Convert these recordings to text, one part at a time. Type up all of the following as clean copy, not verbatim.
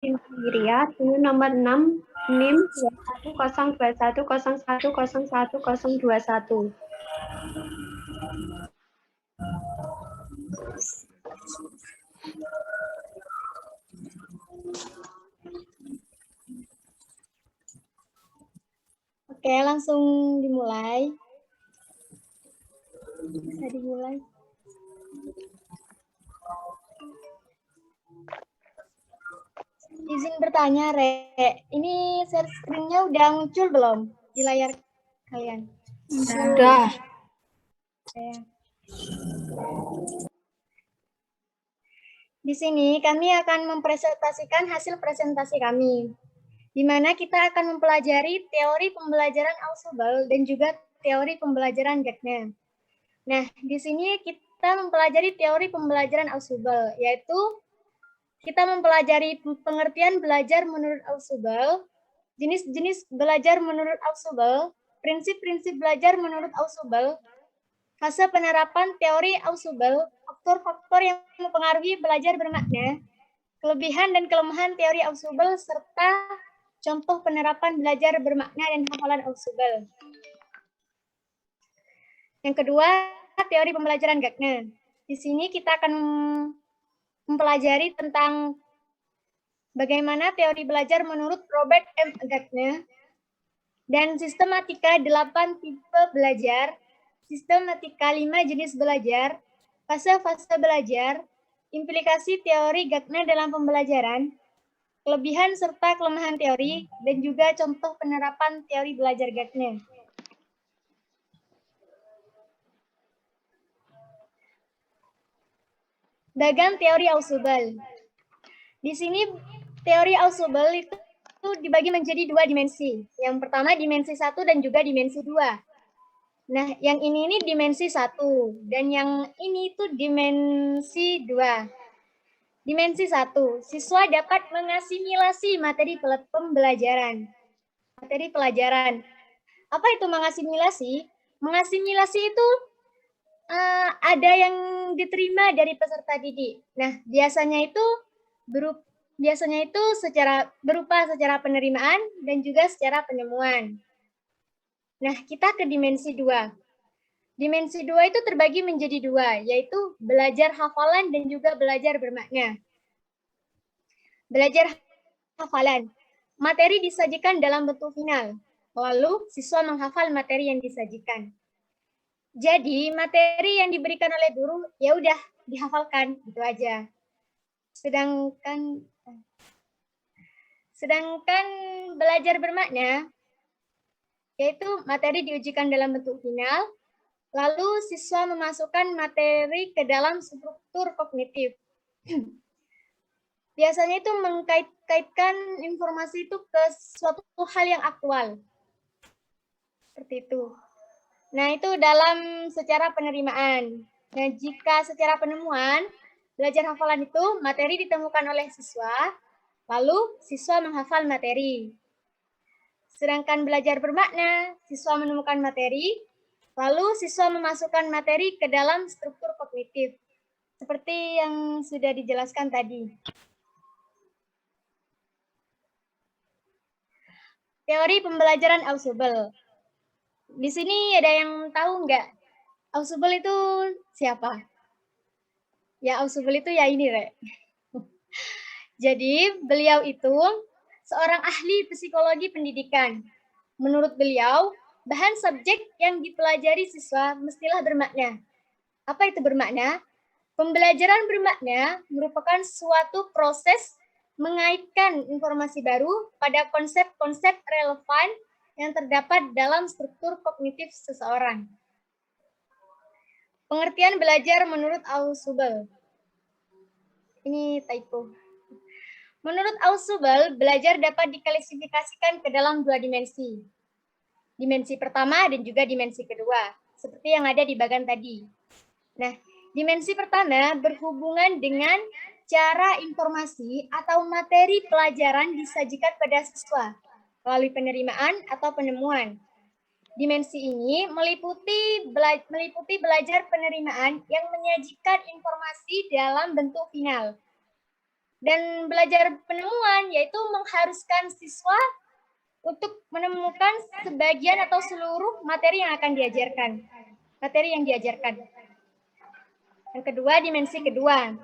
sendiri ya. Ini nomor 6, NIM 2101010121. Oke, langsung dimulai. Bisa dimulai. Izin bertanya, Re. Ini share screen-nya udah muncul belum di layar kalian? Sudah. Oke. Di sini kami akan mempresentasikan hasil presentasi kami, di mana kita akan mempelajari teori pembelajaran Ausubel dan juga teori pembelajaran Gardner. Nah, di sini kita mempelajari teori pembelajaran Ausubel, yaitu kita mempelajari pengertian belajar menurut Ausubel, jenis-jenis belajar menurut Ausubel, prinsip-prinsip belajar menurut Ausubel, fase penerapan teori Ausubel, faktor-faktor yang mempengaruhi belajar bermakna, kelebihan dan kelemahan teori Ausubel, serta contoh penerapan belajar bermakna dan hafalan Ausubel. Yang kedua, teori pembelajaran Gardner. Di sini kita akan mempelajari tentang bagaimana teori belajar menurut Robert M. Gardner dan sistematika 8 tipe belajar, sistematika 5 jenis belajar, fase-fase belajar, implikasi teori Gardner dalam pembelajaran, kelebihan serta kelemahan teori, dan juga contoh penerapan teori belajar Gardner. Bagan teori Ausubel. Di sini teori Ausubel itu dibagi menjadi 2 dimensi. Yang pertama dimensi 1 dan juga dimensi 2. Nah, yang ini dimensi 1 dan yang ini itu dimensi 2. Dimensi 1, siswa dapat mengasimilasi materi pembelajaran. Materi pelajaran. Apa itu mengasimilasi? Mengasimilasi itu ada yang diterima dari peserta didik. Nah, biasanya itu berupa secara penerimaan dan juga secara penyemuan. Nah, kita ke dimensi 2. Dimensi 2 itu terbagi menjadi 2, yaitu belajar hafalan dan juga belajar bermakna. Belajar hafalan. Materi disajikan dalam bentuk final. Lalu, siswa menghafal materi yang disajikan. Jadi, materi yang diberikan oleh guru, ya udah dihafalkan, gitu aja. Sedangkan belajar bermakna, yaitu materi diujikan dalam bentuk final, lalu siswa memasukkan materi ke dalam struktur kognitif. Biasanya itu mengkait-kaitkan informasi itu ke suatu hal yang aktual. Seperti itu. Nah, itu dalam secara penerimaan. Nah, jika secara penemuan, belajar hafalan itu materi ditemukan oleh siswa, lalu siswa menghafal materi. Sedangkan belajar bermakna, siswa menemukan materi, lalu siswa memasukkan materi ke dalam struktur kognitif. Seperti yang sudah dijelaskan tadi. Teori pembelajaran Ausubel. Di sini ada yang tahu nggak? Ausubel itu siapa? Ya, Ausubel itu ya ini, Re. Jadi, beliau itu seorang ahli psikologi pendidikan. Menurut beliau, bahan subjek yang dipelajari siswa mestilah bermakna. Apa itu bermakna? Pembelajaran bermakna merupakan suatu proses mengaitkan informasi baru pada konsep-konsep relevan yang terdapat dalam struktur kognitif seseorang. Pengertian belajar menurut Ausubel. Ini typo. Menurut Ausubel, belajar dapat diklasifikasikan ke dalam 2 dimensi. Dimensi pertama dan juga dimensi kedua, seperti yang ada di bagan tadi. Nah, dimensi pertama berhubungan dengan cara informasi atau materi pelajaran disajikan pada siswa melalui penerimaan atau penemuan. Dimensi ini meliputi belajar penerimaan yang menyajikan informasi dalam bentuk final. Dan belajar penemuan, yaitu mengharuskan siswa untuk menemukan sebagian atau seluruh materi yang akan diajarkan. Materi yang diajarkan. Yang kedua, dimensi kedua.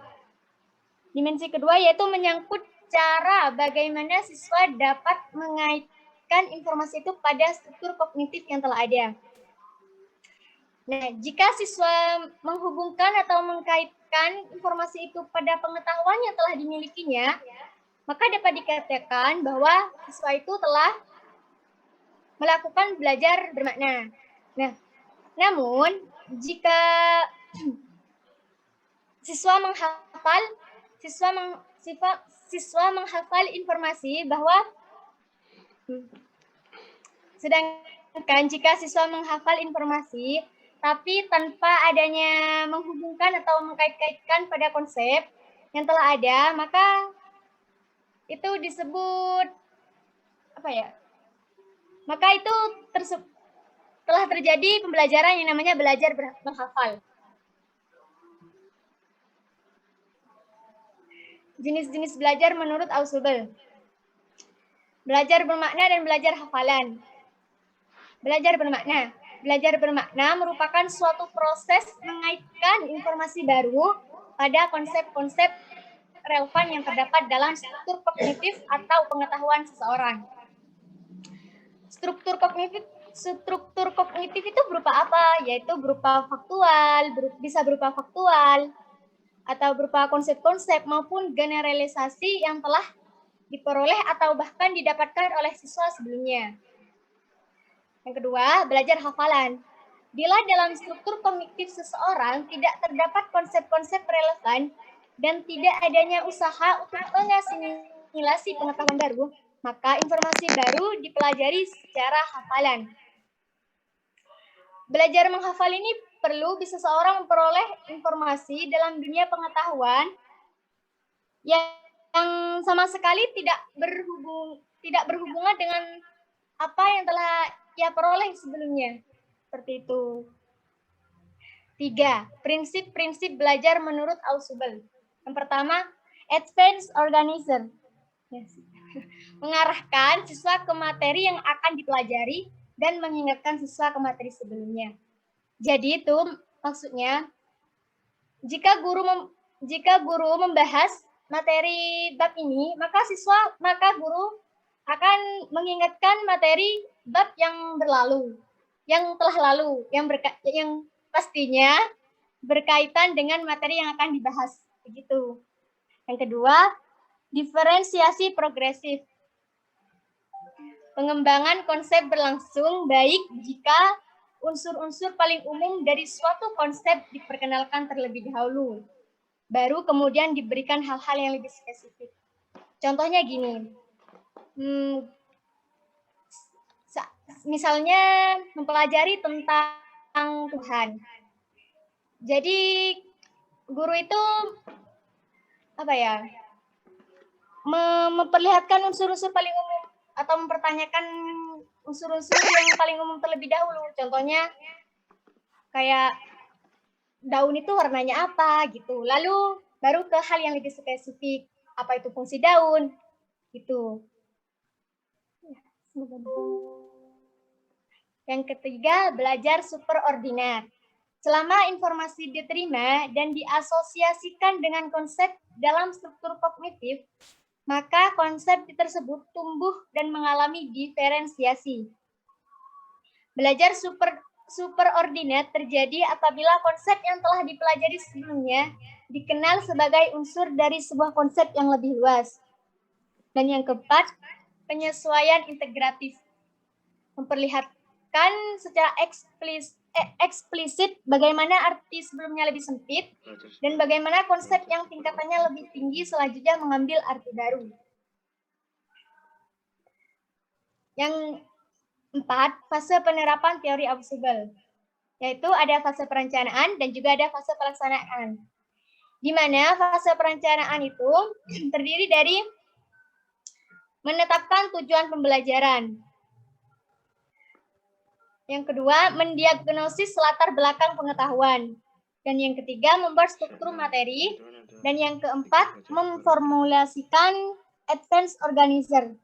Dimensi kedua yaitu menyangkut cara bagaimana siswa dapat mengaitkan informasi itu pada struktur kognitif yang telah ada. Nah, jika siswa menghubungkan atau mengkaitkan informasi itu pada pengetahuan yang telah dimilikinya, maka dapat dikatakan bahwa siswa itu telah melakukan belajar bermakna. Nah, namun jika siswa menghafal informasi bahwa sedangkan jika siswa menghafal informasi tapi tanpa adanya menghubungkan atau mengkait-kaitkan pada konsep yang telah ada, maka itu disebut apa ya? Maka itu telah terjadi pembelajaran yang namanya belajar menghafal. Jenis-jenis belajar menurut Ausubel. Belajar bermakna dan belajar hafalan. Belajar bermakna. Belajar bermakna merupakan suatu proses mengaitkan informasi baru pada konsep-konsep relevan yang terdapat dalam struktur kognitif atau pengetahuan seseorang. Struktur kognitif itu berupa apa? Yaitu berupa faktual, bisa berupa faktual, atau berupa konsep-konsep maupun generalisasi yang telah diperoleh atau bahkan didapatkan oleh siswa sebelumnya. Yang kedua, belajar hafalan. Bila dalam struktur kognitif seseorang tidak terdapat konsep-konsep relevan dan tidak adanya usaha untuk mengasimilasi pengetahuan baru, maka informasi baru dipelajari secara hafalan. Belajar menghafal ini perlu bisa seseorang memperoleh informasi dalam dunia pengetahuan yang sama sekali tidak berhubungan dengan apa yang telah ia peroleh sebelumnya. Seperti itu. 3. Prinsip-prinsip belajar menurut Ausubel. Yang pertama, advanced organizer. Mengarahkan siswa ke materi yang akan dipelajari dan mengingatkan siswa ke materi sebelumnya. Jadi itu maksudnya, jika guru membahas materi bab ini, maka guru akan mengingatkan materi bab yang berlalu, yang telah lalu, yang pastinya berkaitan dengan materi yang akan dibahas. Begitu. Yang kedua, diferensiasi progresif. Pengembangan konsep berlangsung baik jika unsur-unsur paling umum dari suatu konsep diperkenalkan terlebih dahulu. Baru kemudian diberikan hal-hal yang lebih spesifik. Contohnya gini. Misalnya mempelajari tentang Tuhan. Jadi guru itu memperlihatkan unsur-unsur paling umum atau mempertanyakan unsur-unsur yang paling umum terlebih dahulu. Contohnya kayak daun itu warnanya apa gitu. Lalu baru ke hal yang lebih spesifik. Apa itu fungsi daun? Gitu. Yang ketiga, belajar superordinar. Selama informasi diterima dan diasosiasikan dengan konsep dalam struktur kognitif, maka konsep tersebut tumbuh dan mengalami diferensiasi. Belajar superordinat terjadi apabila konsep yang telah dipelajari sebelumnya dikenal sebagai unsur dari sebuah konsep yang lebih luas. Dan yang keempat, penyesuaian integratif. Memperlihatkan secara eksplisit bagaimana arti sebelumnya lebih sempit dan bagaimana konsep yang tingkatannya lebih tinggi selanjutnya mengambil arti baru. Yang empat, fase penerapan teori Ausubel, yaitu ada fase perencanaan dan juga ada fase pelaksanaan. Di mana fase perencanaan itu terdiri dari menetapkan tujuan pembelajaran. Yang kedua, mendiagnosis latar belakang pengetahuan. Dan yang ketiga, membuat struktur materi. Dan yang keempat, memformulasikan advanced organizer.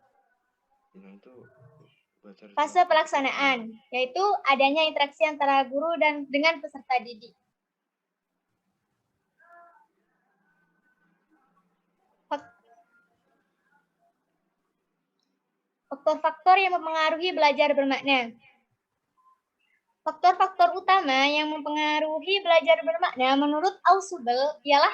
Fase pelaksanaan, yaitu adanya interaksi antara guru dan dengan peserta didik. Faktor-faktor yang mempengaruhi belajar bermakna. Faktor-faktor utama yang mempengaruhi belajar bermakna menurut Ausubel ialah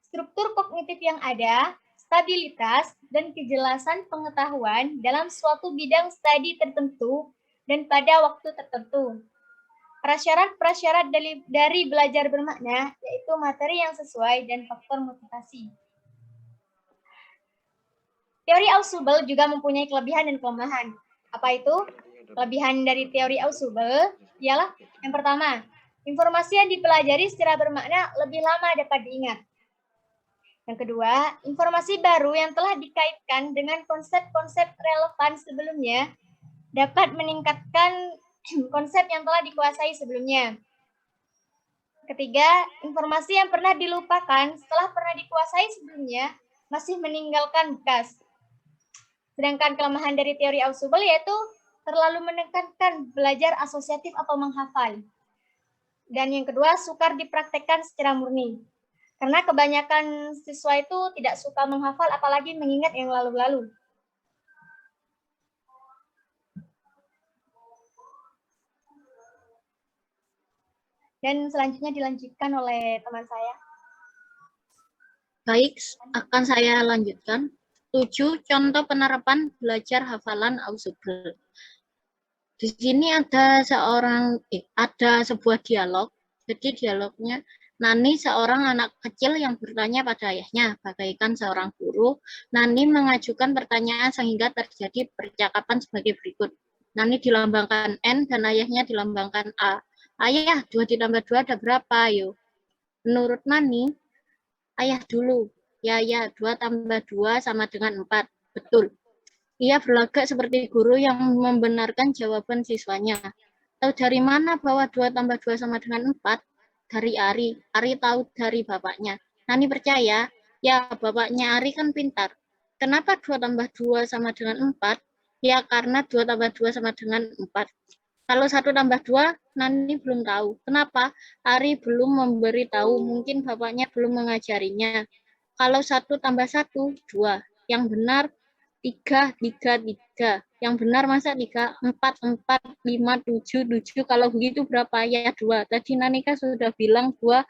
struktur kognitif yang ada, stabilitas, dan kejelasan pengetahuan dalam suatu bidang studi tertentu dan pada waktu tertentu. Prasyarat-prasyarat dari belajar bermakna yaitu materi yang sesuai dan faktor motivasi. Teori Ausubel juga mempunyai kelebihan dan kelemahan. Apa itu? Kelebihan dari teori Ausubel ialah yang pertama, informasi yang dipelajari secara bermakna lebih lama dapat diingat. Yang kedua, informasi baru yang telah dikaitkan dengan konsep-konsep relevan sebelumnya dapat meningkatkan konsep yang telah dikuasai sebelumnya. Ketiga, informasi yang pernah dilupakan setelah pernah dikuasai sebelumnya masih meninggalkan bekas. Sedangkan kelemahan dari teori Ausubel yaitu terlalu menekankan belajar asosiatif atau menghafal. Dan yang kedua, sukar dipraktekkan secara murni. Karena kebanyakan siswa itu tidak suka menghafal apalagi mengingat yang lalu-lalu. Dan selanjutnya dilanjutkan oleh teman saya. Baik, akan saya lanjutkan. 7. Contoh penerapan belajar hafalan Ausubel. Di sini ada sebuah dialog. Jadi dialognya, Nani seorang anak kecil yang bertanya pada ayahnya, bagaikan seorang guru. Nani mengajukan pertanyaan sehingga terjadi percakapan sebagai berikut. Nani dilambangkan N dan ayahnya dilambangkan A. Ayah, 2 ditambah 2 ada berapa? Ayo. Menurut Nani, ayah dulu. Ya, 2 tambah 2 sama dengan 4. Betul. Ia berlagak seperti guru yang membenarkan jawaban siswanya. Tahu dari mana bahwa 2 tambah 2 sama dengan 4? Dari Ari. Ari tahu dari bapaknya. Nani percaya? Ya, bapaknya Ari kan pintar. Kenapa 2 tambah 2 sama dengan 4? Ya, karena 2 tambah 2 sama dengan 4. Kalau 1 tambah 2, Nani belum tahu. Kenapa? Ari belum memberi tahu, mungkin bapaknya belum mengajarinya. Kalau 1 tambah 1, 2. Yang benar 3, 3, 3. Yang benar masa 3? 4, 4, 5, 7, 7. Kalau begitu berapa? Ya 2. Tadi Nanika sudah bilang 2.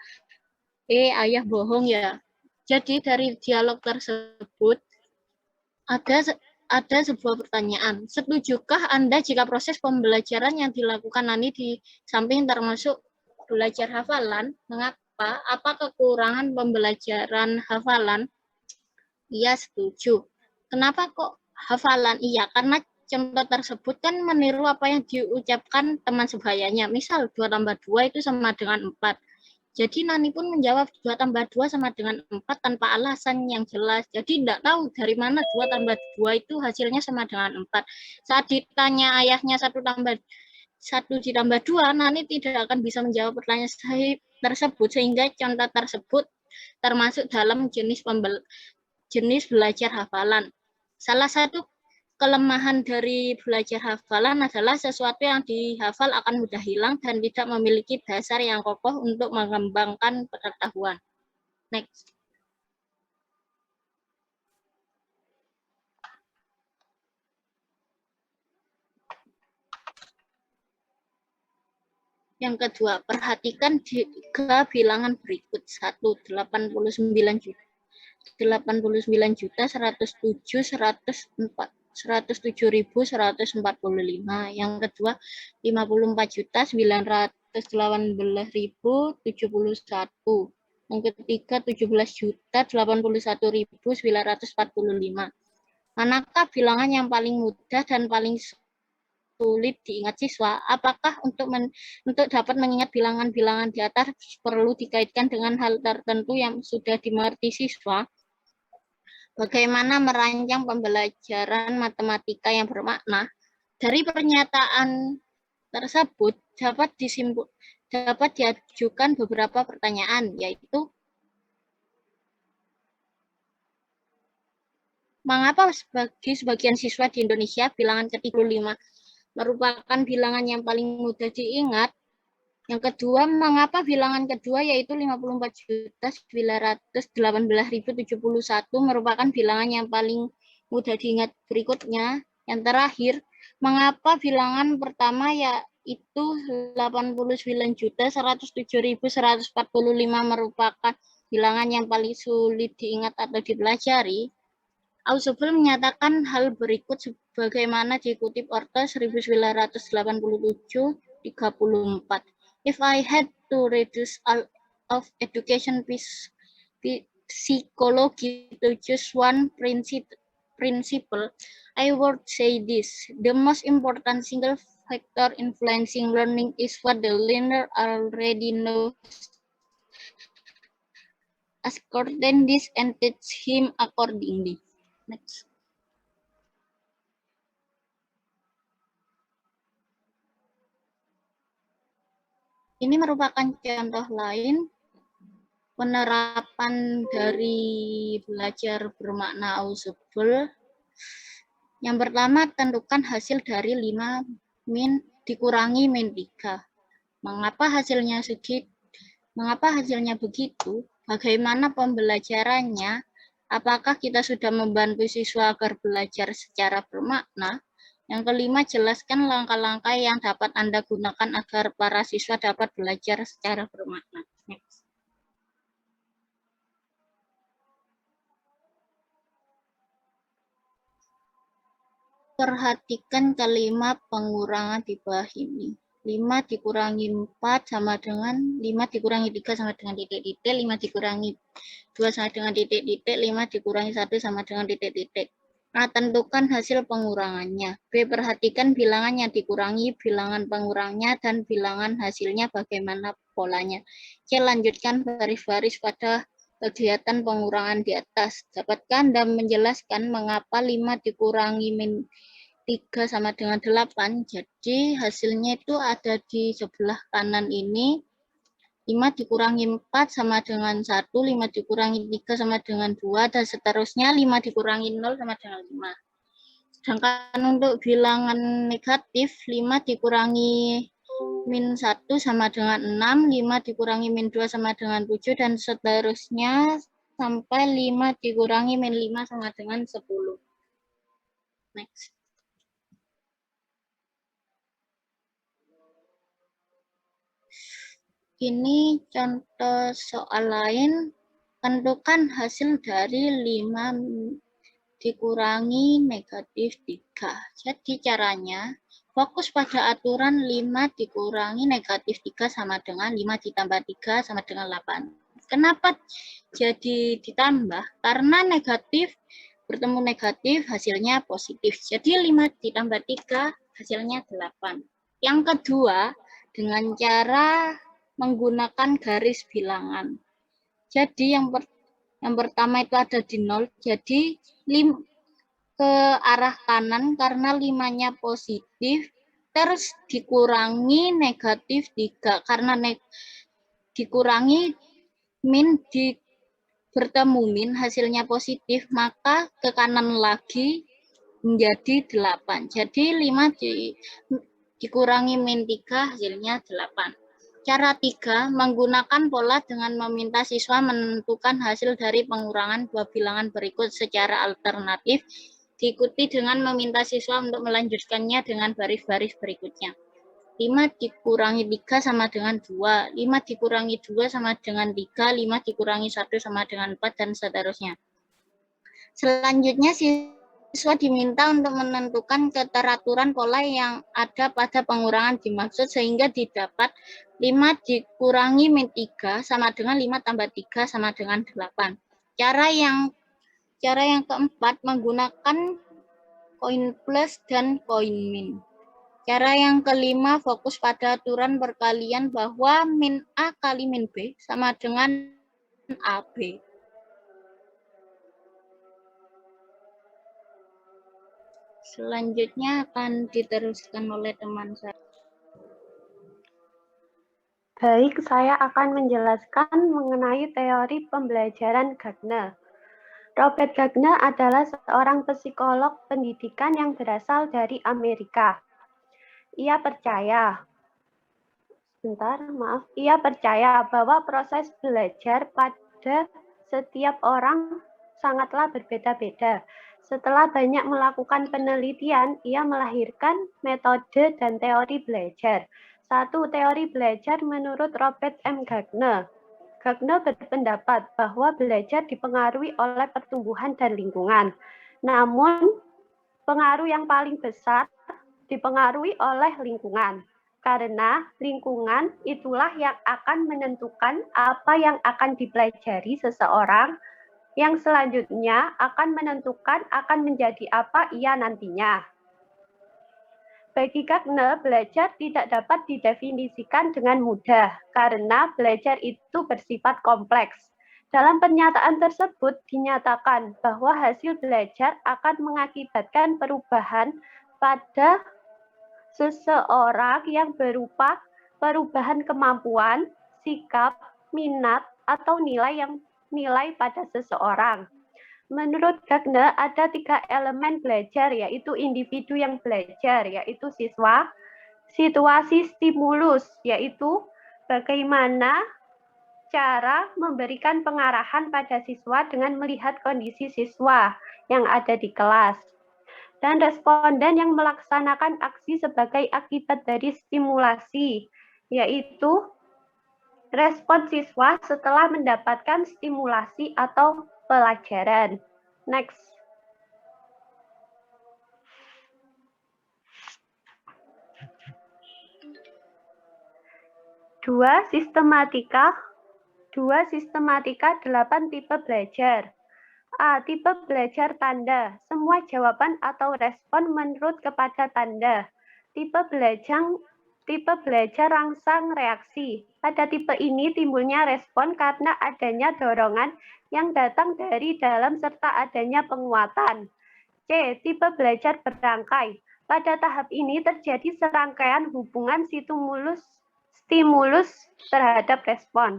Ayah bohong ya. Jadi dari dialog tersebut ada sebuah pertanyaan. Setujukah Anda jika proses pembelajaran yang dilakukan Nani di samping termasuk belajar hafalan? Mengapa? Apa kekurangan pembelajaran hafalan? Iya, setuju. Kenapa kok hafalan? Iya, karena contoh tersebut kan meniru apa yang diucapkan teman sebayanya. Misal 2 tambah 2 itu sama dengan 4. Jadi Nani pun menjawab 2 tambah 2 sama dengan 4 tanpa alasan yang jelas. Jadi tidak tahu dari mana 2 tambah 2 itu hasilnya sama dengan 4. Saat ditanya ayahnya 1 ditambah 2, Nani tidak akan bisa menjawab pertanyaan tersebut, sehingga contoh tersebut termasuk dalam jenis belajar hafalan. Salah satu kelemahan dari belajar hafalan adalah sesuatu yang dihafal akan mudah hilang dan tidak memiliki dasar yang kokoh untuk mengembangkan pengetahuan. Next. Yang kedua, perhatikan 3 bilangan berikut. 1, 89 juta. 107.145. Yang kedua 54.918.071. Yang ketiga 17.081.945. Manakah bilangan yang paling mudah dan paling sulit diingat siswa? Apakah untuk dapat mengingat bilangan-bilangan di atas perlu dikaitkan dengan hal tertentu yang sudah dimengerti siswa? Bagaimana merancang pembelajaran matematika yang bermakna? Dari pernyataan tersebut dapat dapat diajukan beberapa pertanyaan, yaitu mengapa bagi sebagian siswa di Indonesia bilangan ke-35 merupakan bilangan yang paling mudah diingat? Yang kedua, mengapa bilangan kedua yaitu 54.918.071 merupakan bilangan yang paling mudah diingat berikutnya? Yang terakhir, mengapa bilangan pertama yaitu 89.107.145 merupakan bilangan yang paling sulit diingat atau dipelajari? Ausubel menyatakan hal berikut sebagaimana dikutip Orto 1987-34. If I had to reduce all of education psychology to just one principle, I would say this. The most important single factor influencing learning is what the learner already knows. Ascertain this and teach him accordingly. Next. Ini merupakan contoh lain penerapan dari belajar bermakna Ausubel. Yang pertama, tentukan hasil dari 5 min dikurangi min 3. Mengapa hasilnya begitu? Bagaimana pembelajarannya? Apakah kita sudah membantu siswa agar belajar secara bermakna? Yang kelima, jelaskan langkah-langkah yang dapat Anda gunakan agar para siswa dapat belajar secara bermakna. Next. Perhatikan kalimat pengurangan di bawah ini. 5 dikurangi 4 sama dengan 5 dikurangi 3 sama dengan titik-titik, 5 dikurangi 2 sama dengan titik-titik, 5 dikurangi 1 sama dengan titik-titik. A. Tentukan hasil pengurangannya. B. Perhatikan bilangan yang dikurangi, bilangan pengurangnya, dan bilangan hasilnya bagaimana polanya. C. Lanjutkan baris-baris pada kegiatan pengurangan di atas. Dapatkan dan menjelaskan mengapa 5 dikurangi min 3 sama dengan 8. Jadi hasilnya itu ada di sebelah kanan ini. 5 dikurangi 4 sama dengan 1, 5 dikurangi 3 sama dengan 2, dan seterusnya 5 dikurangi 0 sama dengan 5. Sedangkan untuk bilangan negatif, 5 dikurangi min 1 sama dengan 6, 5 dikurangi min 2 sama dengan 7, dan seterusnya sampai 5 dikurangi min 5 sama dengan 10. Next. Ini contoh soal lain. Tentukan hasil dari 5 dikurangi negatif 3. Jadi caranya, fokus pada aturan 5 dikurangi negatif 3 sama dengan 5 ditambah 3 sama dengan 8. Kenapa jadi ditambah? Karena negatif bertemu negatif hasilnya positif. Jadi 5 ditambah 3 hasilnya 8. Yang kedua, dengan cara menggunakan garis bilangan. Jadi yang pertama itu ada di 0, jadi ke arah kanan karena 5-nya positif, terus dikurangi negatif 3 karena dikurangi min bertemu min hasilnya positif, maka ke kanan lagi menjadi 8. Jadi 5 dikurangi min 3 hasilnya 8. Cara 3, menggunakan pola dengan meminta siswa menentukan hasil dari pengurangan dua bilangan berikut secara alternatif, diikuti dengan meminta siswa untuk melanjutkannya dengan baris-baris berikutnya. 5 dikurangi 3 sama dengan 2, 5 dikurangi 2 sama dengan 3, 5 dikurangi 1 sama dengan 4, dan seterusnya. Selanjutnya, siswa diminta untuk menentukan keteraturan pola yang ada pada pengurangan dimaksud sehingga didapat 5 dikurangi min 3 sama dengan 5 tambah 3 sama dengan 8. Cara yang keempat menggunakan koin plus dan koin min. Cara yang kelima fokus pada aturan perkalian bahwa min A kali min B sama dengan AB. Selanjutnya akan diteruskan oleh teman saya. Baik, saya akan menjelaskan mengenai teori pembelajaran Gardner. Robert Gardner adalah seorang psikolog pendidikan yang berasal dari Amerika. Ia percaya bahwa proses belajar pada setiap orang sangatlah berbeda-beda. Setelah banyak melakukan penelitian, ia melahirkan metode dan teori belajar. Satu, teori belajar menurut Robert M. Gardner. Gardner berpendapat bahwa belajar dipengaruhi oleh pertumbuhan dan lingkungan. Namun, pengaruh yang paling besar dipengaruhi oleh lingkungan. Karena lingkungan itulah yang akan menentukan apa yang akan dipelajari seseorang, yang selanjutnya akan menentukan akan menjadi apa ia nantinya. Bagi Gardner, belajar tidak dapat didefinisikan dengan mudah karena belajar itu bersifat kompleks. Dalam pernyataan tersebut dinyatakan bahwa hasil belajar akan mengakibatkan perubahan pada seseorang yang berupa perubahan kemampuan, sikap, minat, atau nilai pada seseorang. Menurut Gardner, ada 3 elemen belajar, yaitu individu yang belajar, yaitu siswa, situasi stimulus, yaitu bagaimana cara memberikan pengarahan pada siswa dengan melihat kondisi siswa yang ada di kelas, dan responden yang melaksanakan aksi sebagai akibat dari stimulasi, yaitu respon siswa setelah mendapatkan stimulasi atau pelajaran. Next. Dua sistematika 8 tipe belajar. A. Tipe belajar tanda. Semua jawaban atau respon menurut kepada tanda. Tipe belajar rangsang reaksi. Pada tipe ini timbulnya respon karena adanya dorongan yang datang dari dalam serta adanya penguatan. C. Tipe belajar berangkai. Pada tahap ini terjadi serangkaian hubungan stimulus terhadap respon.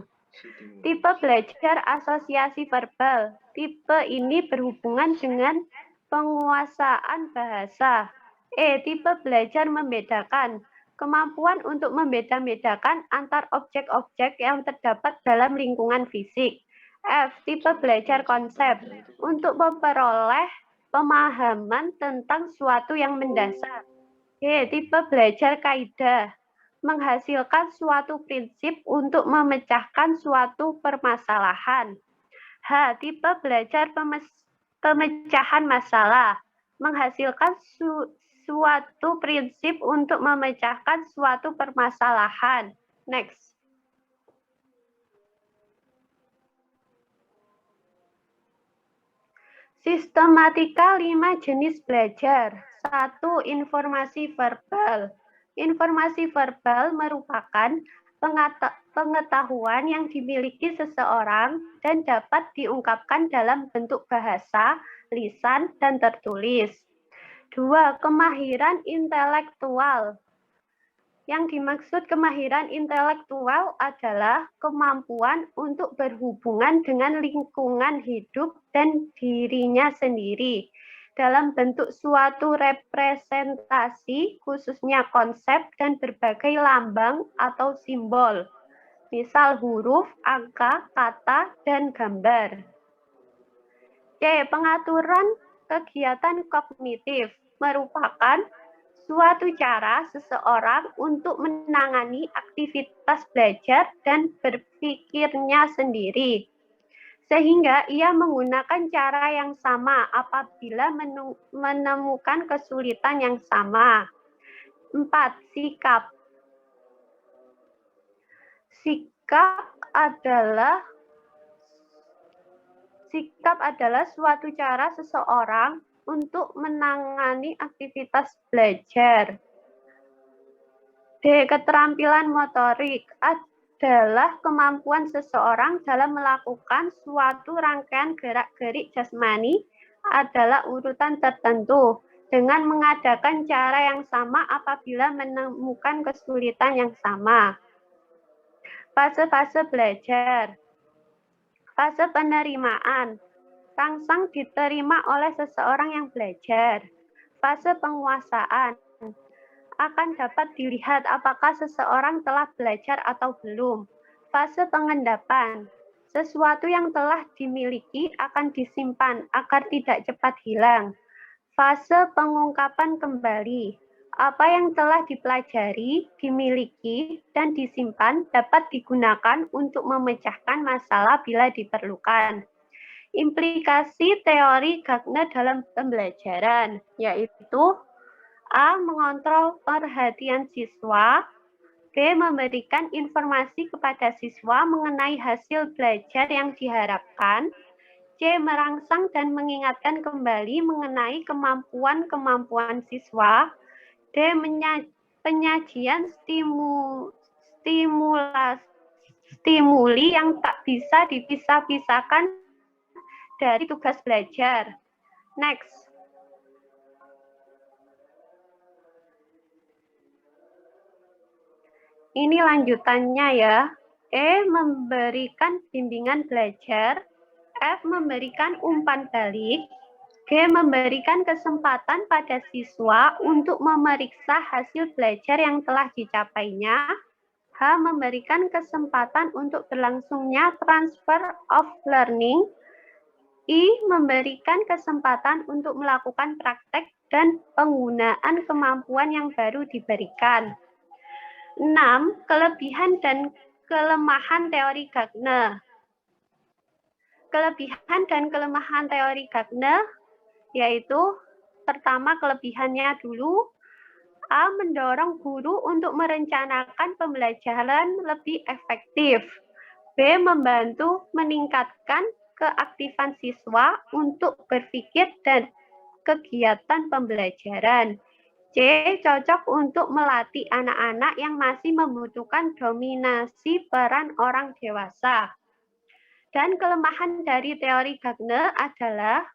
Tipe belajar asosiasi verbal. Tipe ini berhubungan dengan penguasaan bahasa. E. Tipe belajar membedakan. Kemampuan untuk membeda-bedakan antar objek-objek yang terdapat dalam lingkungan fisik. F. Tipe belajar konsep. Untuk memperoleh pemahaman tentang suatu yang mendasar. G. Tipe belajar kaidah. Menghasilkan suatu prinsip untuk memecahkan suatu permasalahan. H. Tipe belajar pemecahan masalah. Menghasilkan suatu prinsip untuk memecahkan suatu permasalahan. Next. Sistematika 5 jenis belajar. 1. Informasi verbal. Informasi verbal merupakan pengetahuan yang dimiliki seseorang dan dapat diungkapkan dalam bentuk bahasa, lisan, dan tertulis. 2. Kemahiran intelektual. Yang dimaksud kemahiran intelektual adalah kemampuan untuk berhubungan dengan lingkungan hidup dan dirinya sendiri dalam bentuk suatu representasi, khususnya konsep dan berbagai lambang atau simbol, misal huruf, angka, kata, dan gambar. C. Pengaturan kegiatan kognitif merupakan suatu cara seseorang untuk menangani aktivitas belajar dan berpikirnya sendiri, sehingga ia menggunakan cara yang sama apabila menemukan kesulitan yang sama. 4. Sikap. Sikap adalah suatu cara seseorang untuk menangani aktivitas belajar. D. Keterampilan motorik adalah kemampuan seseorang dalam melakukan suatu rangkaian gerak-gerik jasmani adalah urutan tertentu dengan mengadakan cara yang sama apabila menemukan kesulitan yang sama. Fase-fase belajar. Fase penerimaan. Rangsang diterima oleh seseorang yang belajar. Fase penguasaan. Akan dapat dilihat apakah seseorang telah belajar atau belum. Fase pengendapan. Sesuatu yang telah dimiliki akan disimpan agar tidak cepat hilang. Fase pengungkapan kembali. Apa yang telah dipelajari, dimiliki, dan disimpan dapat digunakan untuk memecahkan masalah bila diperlukan. Implikasi teori Gardner dalam pembelajaran, yaitu A. Mengontrol perhatian siswa, B. Memberikan informasi kepada siswa mengenai hasil belajar yang diharapkan, C. Merangsang dan mengingatkan kembali mengenai kemampuan-kemampuan siswa, D. Penyajian stimuli yang tak bisa dipisah-pisahkan dari tugas belajar. Next. Ini lanjutannya ya. E. Memberikan bimbingan belajar. F. Memberikan umpan balik. G. Memberikan kesempatan pada siswa untuk memeriksa hasil belajar yang telah dicapainya. H. Memberikan kesempatan untuk berlangsungnya transfer of learning. I. Memberikan kesempatan untuk melakukan praktek dan penggunaan kemampuan yang baru diberikan. 6. Kelebihan dan kelemahan teori Gardner. Kelebihan dan kelemahan teori Gardner yaitu pertama kelebihannya dulu, A. Mendorong guru untuk merencanakan pembelajaran lebih efektif. B. Membantu meningkatkan keaktifan siswa untuk berpikir dan kegiatan pembelajaran. C. Cocok untuk melatih anak-anak yang masih membutuhkan dominasi peran orang dewasa. Dan kelemahan dari teori Gardner adalah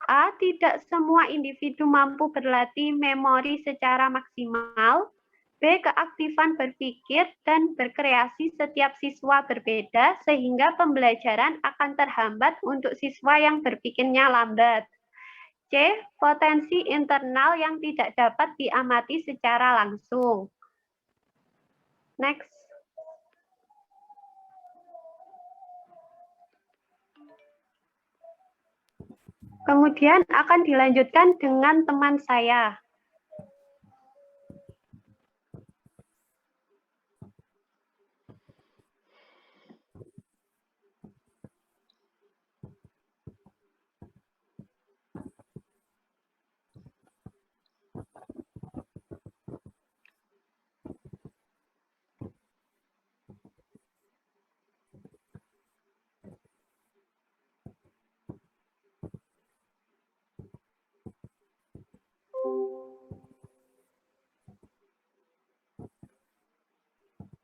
A. Tidak semua individu mampu berlatih memori secara maksimal. B. Keaktifan berpikir dan berkreasi setiap siswa berbeda sehingga pembelajaran akan terhambat untuk siswa yang berpikirnya lambat. C. Potensi internal yang tidak dapat diamati secara langsung. Next. Kemudian akan dilanjutkan dengan teman saya.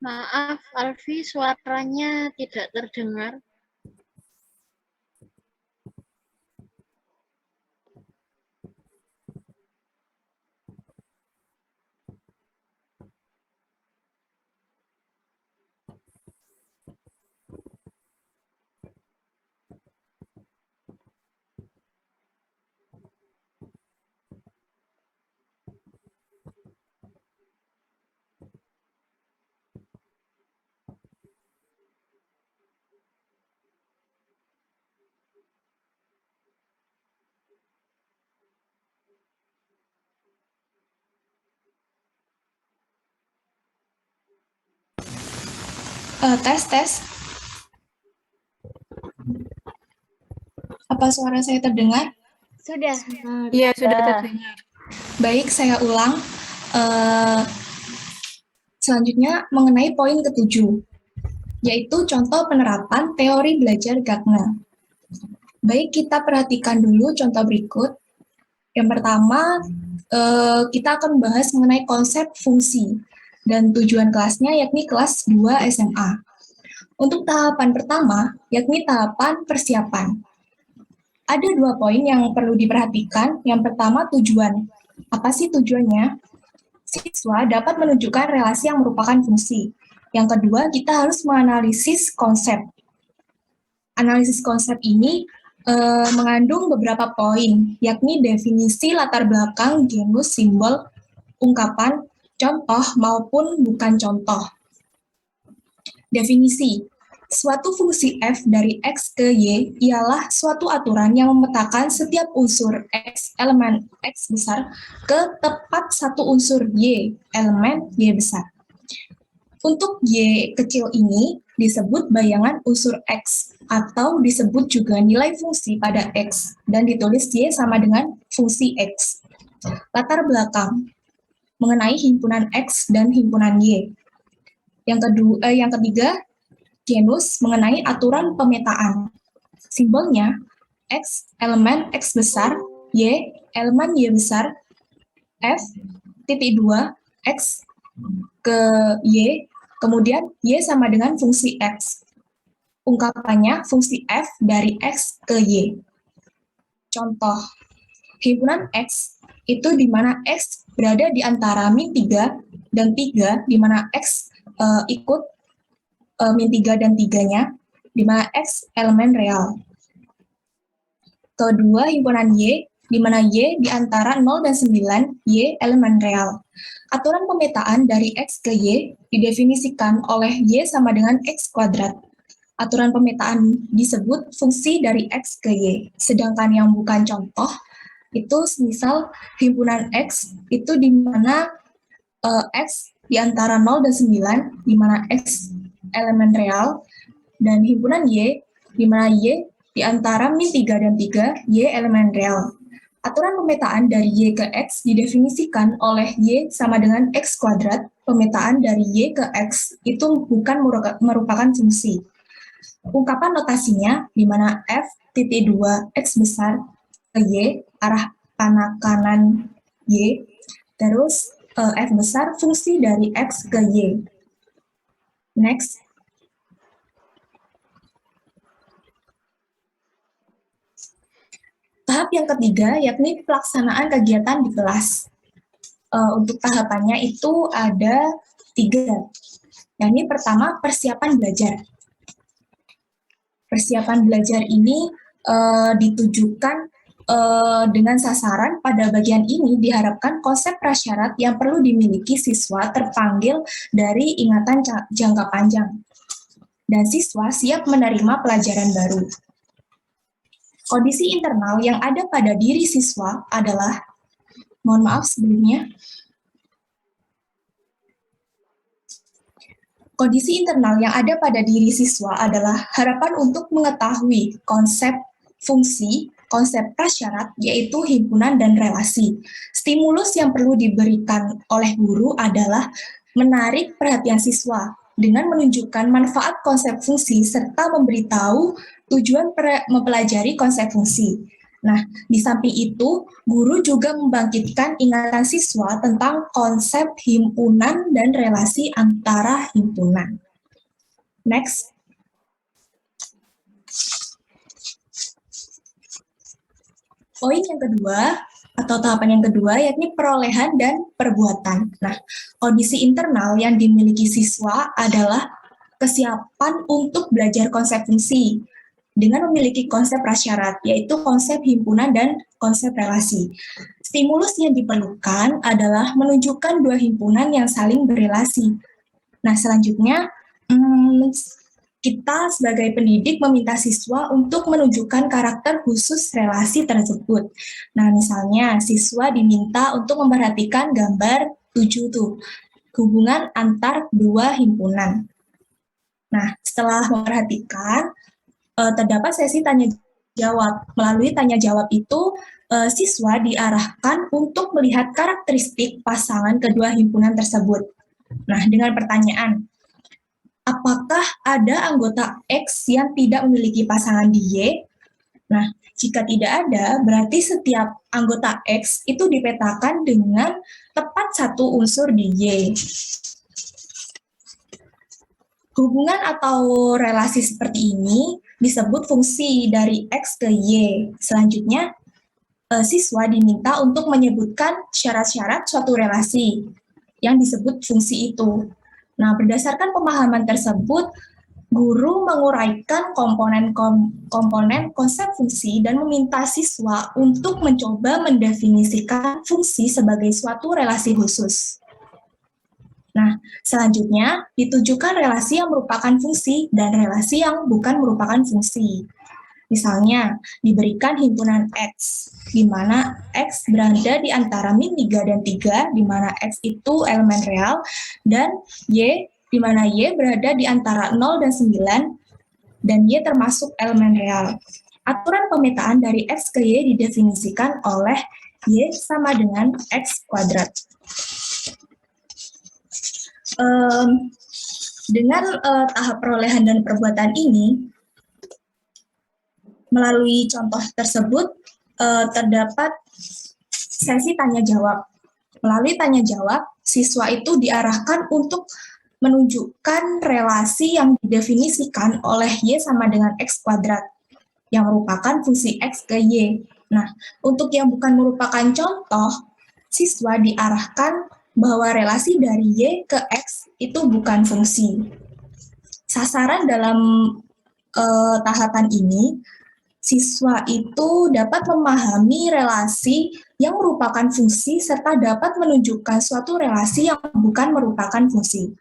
Maaf, Alfi, suaranya tidak terdengar. Tes. Apa suara saya terdengar? Sudah. Iya, sudah terdengar. Baik, saya ulang. Selanjutnya mengenai poin ke-7, yaitu contoh penerapan teori belajar Gardner. Baik, kita perhatikan dulu contoh berikut. Yang pertama, kita akan membahas mengenai konsep fungsi dan tujuan kelasnya yakni kelas 2 SMA. Untuk tahapan pertama, yakni tahapan persiapan. Ada 2 poin yang perlu diperhatikan. Yang pertama, tujuan. Apa sih tujuannya? Siswa dapat menunjukkan relasi yang merupakan fungsi. Yang kedua, kita harus menganalisis konsep. Analisis konsep ini mengandung beberapa poin, yakni definisi latar belakang, genus, simbol, ungkapan, contoh maupun bukan contoh. Definisi. Suatu fungsi f dari x ke y ialah suatu aturan yang memetakan setiap unsur x elemen x besar ke tepat satu unsur y elemen y besar. Untuk y kecil ini disebut bayangan unsur x atau disebut juga nilai fungsi pada x dan ditulis y sama dengan fungsi x. Latar belakang mengenai himpunan x dan himpunan y. Yang ketiga, genus mengenai aturan pemetaan. Simbolnya x elemen x besar, y elemen y besar, f titik 2 x ke y, kemudian y sama dengan fungsi x. Ungkapannya fungsi f dari x ke y. Contoh, himpunan x itu di mana x berada di antara min 3 dan 3, di mana x ikut min 3 dan 3-nya, di mana x elemen real. Kedua, himpunan y, di mana y di antara 0 dan 9, y elemen real. Aturan pemetaan dari x ke y didefinisikan oleh y sama dengan x kuadrat. Aturan pemetaan disebut fungsi dari x ke y. Sedangkan yang bukan contoh, itu misal himpunan x itu di mana x di antara 0 dan 9, di mana x elemen real, dan himpunan y, di mana y di antara min 3 dan 3, y elemen real. Aturan pemetaan dari y ke x didefinisikan oleh y sama dengan x kuadrat. Pemetaan dari y ke x itu bukan merupakan fungsi. Ungkapan notasinya, di mana f titik 2 x besar ke y, arah panah kanan y, terus f besar fungsi dari x ke y. Next. Tahap yang ketiga, yakni pelaksanaan kegiatan di kelas. Untuk tahapannya itu ada 3. Yakni pertama, persiapan belajar. Persiapan belajar ini ditujukan dengan sasaran pada bagian ini diharapkan konsep prasyarat yang perlu dimiliki siswa terpanggil dari ingatan jangka panjang. Dan siswa siap menerima pelajaran baru. Kondisi internal yang ada pada diri siswa adalah, mohon maaf sebelumnya, kondisi internal yang ada pada diri siswa adalah harapan untuk mengetahui konsep fungsi, konsep prasyarat, yaitu himpunan dan relasi. Stimulus yang perlu diberikan oleh guru adalah menarik perhatian siswa dengan menunjukkan manfaat konsep fungsi serta memberitahu tujuan mempelajari konsep fungsi. Nah, di samping itu, guru juga membangkitkan ingatan siswa tentang konsep himpunan dan relasi antara himpunan. Next. Poin yang kedua, atau tahapan yang kedua, yakni perolehan dan perbuatan. Nah, kondisi internal yang dimiliki siswa adalah kesiapan untuk belajar konsep fungsi dengan memiliki konsep prasyarat, yaitu konsep himpunan dan konsep relasi. Stimulus yang diperlukan adalah menunjukkan dua himpunan yang saling berrelasi. Nah, selanjutnya, kita sebagai pendidik meminta siswa untuk menunjukkan karakter khusus relasi tersebut. Nah, misalnya siswa diminta untuk memperhatikan gambar 7 tuh, hubungan antar dua himpunan. Nah, setelah memperhatikan, terdapat sesi tanya jawab. Melalui tanya jawab itu, siswa diarahkan untuk melihat karakteristik pasangan kedua himpunan tersebut. Nah, dengan pertanyaan, apakah ada anggota X yang tidak memiliki pasangan di Y? Nah, jika tidak ada, berarti setiap anggota X itu dipetakan dengan tepat satu unsur di Y. Hubungan atau relasi seperti ini disebut fungsi dari X ke Y. Selanjutnya, siswa diminta untuk menyebutkan syarat-syarat suatu relasi yang disebut fungsi itu. Nah, berdasarkan pemahaman tersebut, guru menguraikan komponen konsep fungsi dan meminta siswa untuk mencoba mendefinisikan fungsi sebagai suatu relasi khusus. Nah, selanjutnya ditujukan relasi yang merupakan fungsi dan relasi yang bukan merupakan fungsi. Misalnya, diberikan himpunan X, di mana X berada di antara min 3 dan 3, di mana X itu elemen real, dan Y, di mana Y berada di antara 0 dan 9, dan Y termasuk elemen real. Aturan pemetaan dari X ke Y didefinisikan oleh Y sama dengan X kuadrat. Dengan tahap perolehan dan perbuatan ini, melalui contoh tersebut, terdapat sesi tanya jawab. Melalui tanya jawab, siswa itu diarahkan untuk menunjukkan relasi yang didefinisikan oleh Y sama dengan X kuadrat, yang merupakan fungsi X ke Y. Nah, untuk yang bukan merupakan contoh, siswa diarahkan bahwa relasi dari Y ke X itu bukan fungsi. Sasaran dalam tahapan ini, siswa itu dapat memahami relasi yang merupakan fungsi serta dapat menunjukkan suatu relasi yang bukan merupakan fungsi.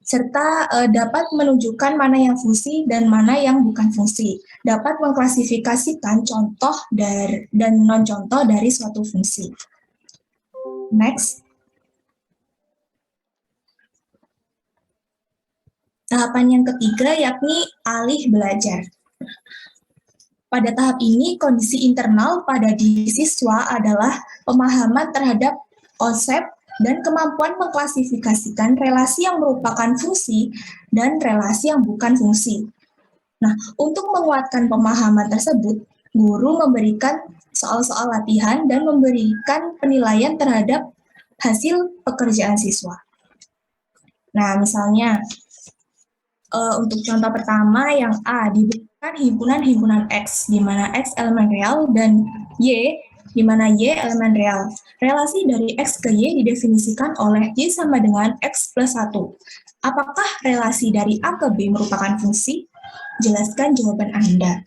Serta dapat menunjukkan mana yang fungsi dan mana yang bukan fungsi. Dapat mengklasifikasikan contoh dan non-contoh dari suatu fungsi. Next. Tahapan yang ketiga yakni alih belajar. Pada tahap ini, kondisi internal pada diri siswa adalah pemahaman terhadap konsep dan kemampuan mengklasifikasikan relasi yang merupakan fungsi dan relasi yang bukan fungsi. Nah, untuk menguatkan pemahaman tersebut, guru memberikan soal-soal latihan dan memberikan penilaian terhadap hasil pekerjaan siswa. Nah, misalnya, untuk contoh pertama yang A, diberikan himpunan X, di mana X elemen real, dan Y, di mana Y elemen real. Relasi dari X ke Y didefinisikan oleh Y sama dengan X plus 1. Apakah relasi dari A ke B merupakan fungsi? Jelaskan jawaban Anda.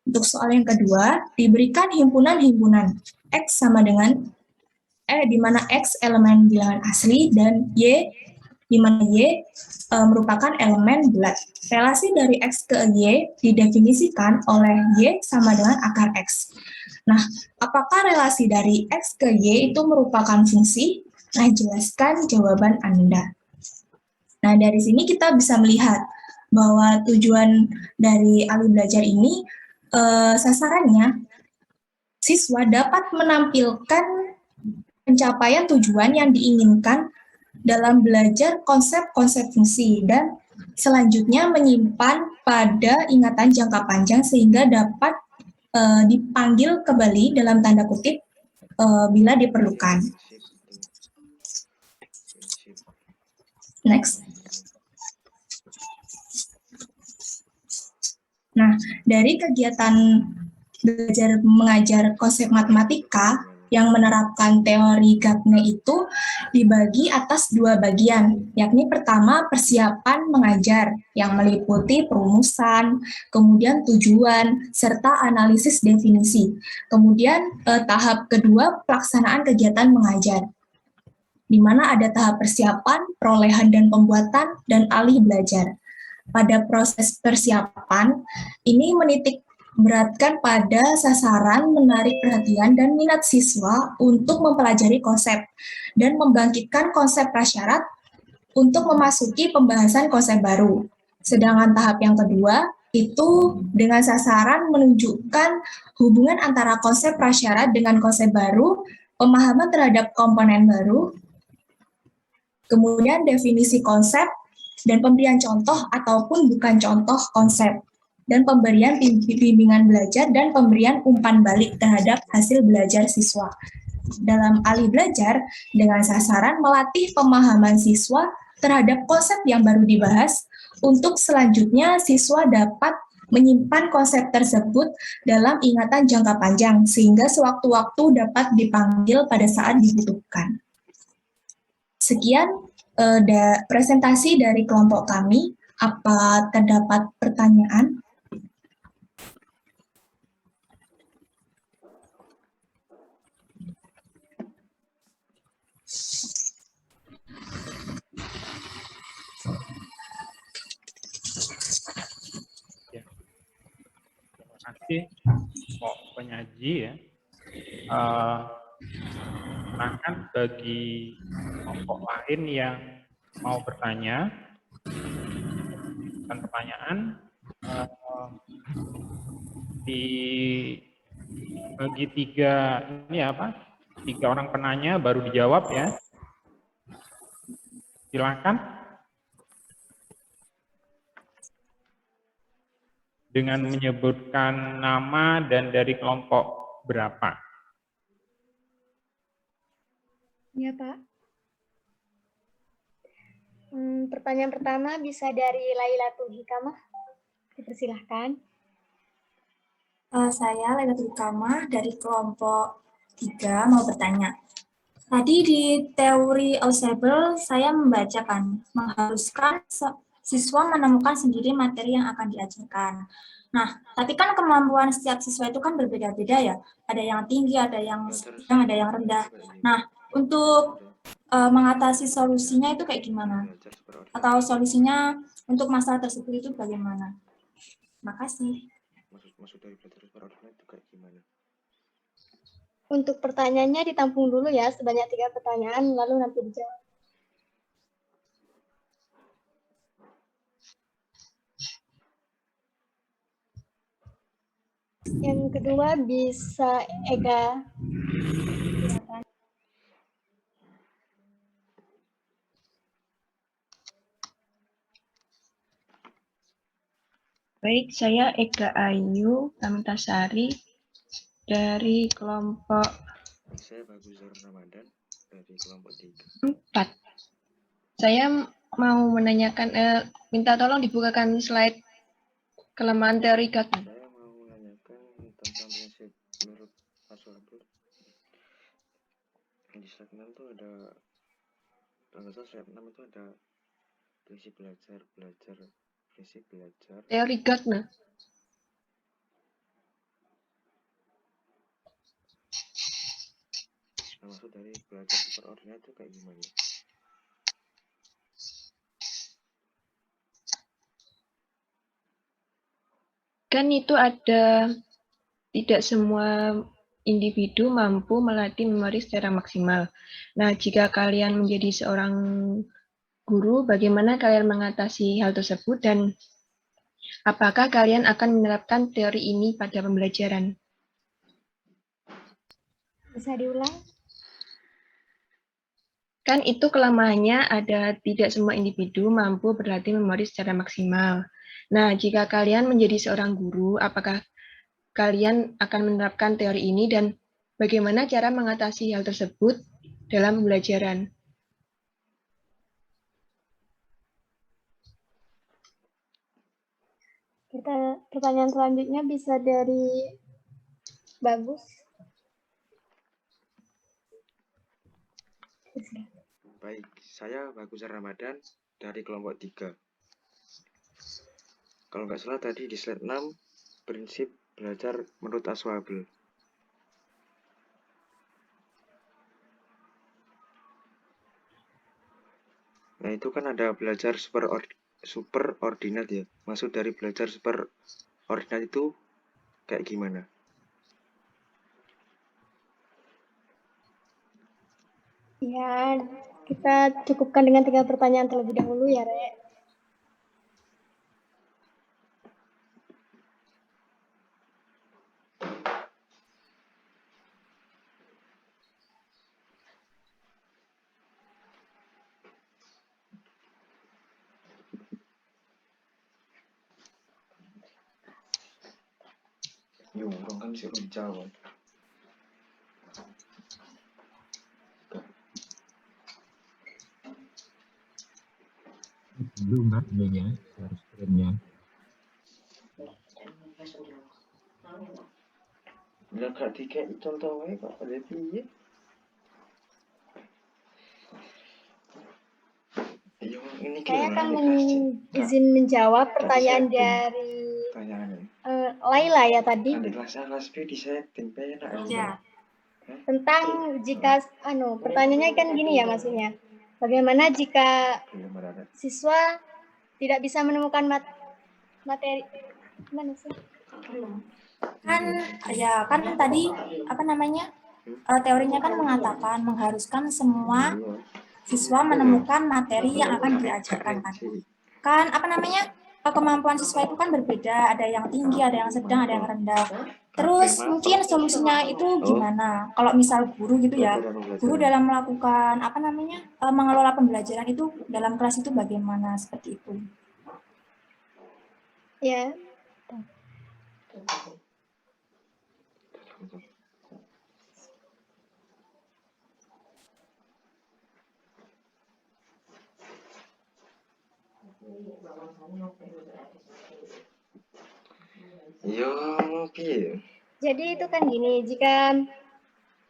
Untuk soal yang kedua, diberikan himpunan X sama dengan di mana X elemen bilangan asli, dan Y di mana Y merupakan elemen bulat. Relasi dari X ke Y didefinisikan oleh Y sama dengan akar X. Nah, apakah relasi dari X ke Y itu merupakan fungsi? Nah, jelaskan jawaban Anda. Nah, dari sini kita bisa melihat bahwa tujuan dari alih belajar ini, sasarannya, siswa dapat menampilkan pencapaian tujuan yang diinginkan dalam belajar konsep-konsep fungsi dan selanjutnya menyimpan pada ingatan jangka panjang sehingga dapat dipanggil kembali dalam tanda kutip bila diperlukan. Next. Nah, dari kegiatan belajar mengajar konsep matematika yang menerapkan teori Gagne itu dibagi atas 2 bagian, yakni pertama persiapan mengajar yang meliputi perumusan, kemudian tujuan, serta analisis definisi. Kemudian tahap kedua pelaksanaan kegiatan mengajar, di mana ada tahap persiapan, perolehan dan pembuatan, dan alih belajar. Pada proses persiapan, ini menitik beratkan pada sasaran, menarik perhatian dan minat siswa untuk mempelajari konsep dan membangkitkan konsep prasyarat untuk memasuki pembahasan konsep baru. Sedangkan tahap yang kedua itu dengan sasaran menunjukkan hubungan antara konsep prasyarat dengan konsep baru, pemahaman terhadap komponen baru, kemudian definisi konsep, dan pemberian contoh ataupun bukan contoh konsep, dan pemberian bimbingan belajar dan pemberian umpan balik terhadap hasil belajar siswa. Dalam alih belajar, dengan sasaran melatih pemahaman siswa terhadap konsep yang baru dibahas, untuk selanjutnya siswa dapat menyimpan konsep tersebut dalam ingatan jangka panjang, sehingga sewaktu-waktu dapat dipanggil pada saat dibutuhkan. Sekian presentasi dari kelompok kami. Apa terdapat pertanyaan? Ya. Terima kasih Pak penyaji ya. Silakan bagi kelompok lain yang mau bertanya dan pertanyaan bagi tiga ini apa? 3 orang penanya baru dijawab ya. Silakan. Dengan menyebutkan nama dan dari kelompok berapa. Ya, Pak. Pertanyaan pertama bisa dari Lailatul Hikamah. Dipersilahkan. Saya Lailatul Hikamah dari kelompok 3 mau bertanya. Tadi di teori Ausable saya membacakan mengharuskan siswa menemukan sendiri materi yang akan diajarkan. Nah, tapi kan kemampuan setiap siswa itu kan berbeda-beda ya. Ada yang tinggi, ada yang sedang, ada yang rendah. Nah, untuk mengatasi solusinya itu kayak gimana? Atau solusinya untuk masalah tersebut itu bagaimana? Terima kasih. Maksud dari belajar superordinat itu kayak gimana? Untuk pertanyaannya ditampung dulu ya, sebanyak 3 pertanyaan, lalu nanti dijawab. Yang kedua bisa Ega. Silakan. Baik, saya Ega Ayu Tamitasari dari kelompok Saya Bagusar Ramadan dari kelompok 3. 4. Saya mau menanyakan, minta tolong dibukakan slide kelemahan teori Gardner. Saya mau menanyakan tentang prinsip menurut Aswabul. Di slide 6 itu ada, kalau nggak salah slide 6 itu ada prinsip belajar, prinsip belajar. Teori Gardner. Nah, maksud dari belajar superordinat itu kayak gimana? Kan itu ada, tidak semua individu mampu melatih memori secara maksimal. Nah, jika kalian menjadi seorang guru, bagaimana kalian mengatasi hal tersebut dan apakah kalian akan menerapkan teori ini pada pembelajaran? Bisa diulang? Kan itu kelemahannya ada tidak semua individu mampu berlatih memori secara maksimal. Nah, jika kalian menjadi seorang guru, apakah kalian akan menerapkan teori ini dan bagaimana cara mengatasi hal tersebut dalam pembelajaran? Pertanyaan selanjutnya bisa dari Bagus. Baik, saya Bagusar Ramadan dari kelompok 3. Kalau nggak salah tadi di slide 6, prinsip belajar menurut Aswabul. Nah, itu kan ada belajar superordinat ya. Maksud dari belajar superordinat itu kayak gimana? Ya, kita cukupkan dengan 3 pertanyaan terlebih dahulu ya, Rek. Ya, orang kan suruh dijawab. Belum kan ininya, harus screen-nya. Lah gak dikek contoh wae kok ada piye? akan izin menjawab pertanyaan dari Laila ya tadi. Nanti kelas B disetting, enak Ya. Tentang jika pertanyaannya kan gini ya maksudnya. Bagaimana jika siswa tidak bisa menemukan materi mana sih? Kan tadi apa namanya? Teorinya kan mengatakan mengharuskan semua siswa menemukan materi yang akan diajarkan kan. Kan apa namanya? Kemampuan siswa itu kan berbeda, ada yang tinggi, ada yang sedang, ada yang rendah. Terus mungkin solusinya itu gimana? Kalau misal guru gitu ya, guru dalam melakukan apa namanya? Mengelola pembelajaran itu dalam kelas itu bagaimana seperti itu? Ya. Yo, oke. Jadi itu kan gini, jika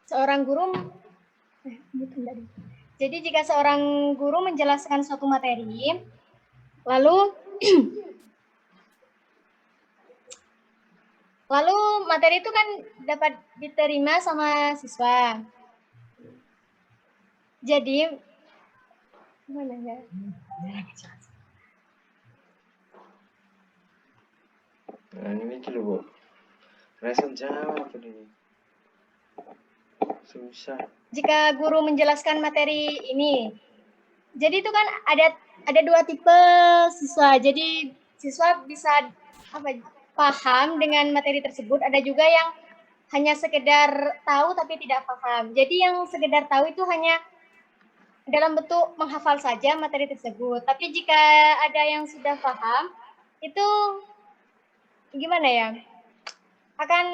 seorang guru jadi jika seorang guru menjelaskan suatu materi, lalu materi itu kan dapat diterima sama siswa. Jadi gimana ya? Nah, ini dulu, Bu. Langsung jawab ini. Susah. Jika guru menjelaskan materi ini, jadi itu kan ada dua tipe siswa. Jadi siswa bisa paham dengan materi tersebut. Ada juga yang hanya sekedar tahu tapi tidak paham. Jadi yang sekedar tahu itu hanya dalam bentuk menghafal saja materi tersebut. Tapi jika ada yang sudah paham, itu gimana ya? Akan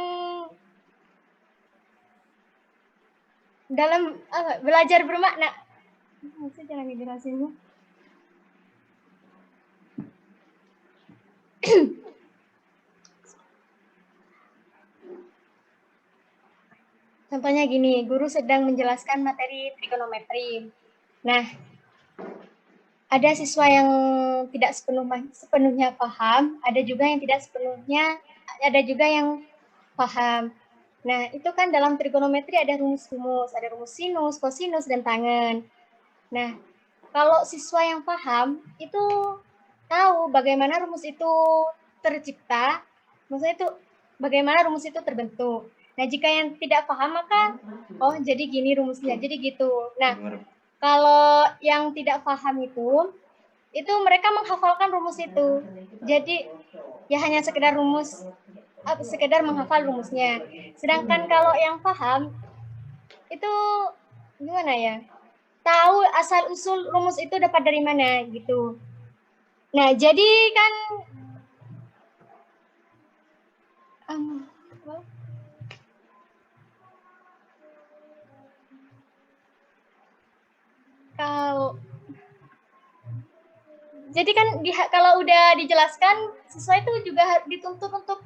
dalam belajar bermakna. Saya jangan dijelasinnya. Contohnya gini, guru sedang menjelaskan materi trigonometri. Nah, ada siswa yang tidak sepenuhnya paham, ada juga yang tidak sepenuhnya, ada juga yang paham. Nah, itu kan dalam trigonometri ada rumus-rumus, ada rumus sinus, kosinus, dan tangen. Nah, kalau siswa yang paham, itu tahu bagaimana rumus itu tercipta, maksudnya itu bagaimana rumus itu terbentuk. Nah, jika yang tidak paham, maka, oh jadi gini rumusnya, jadi gitu. Nah, kalau yang tidak paham itu mereka menghafalkan rumus itu. Jadi, ya hanya sekedar menghafal rumusnya. Sedangkan kalau yang paham, itu gimana ya? Tahu asal-usul rumus itu dapat dari mana, gitu. Nah, jadi kan kalau udah dijelaskan, siswa itu juga dituntut untuk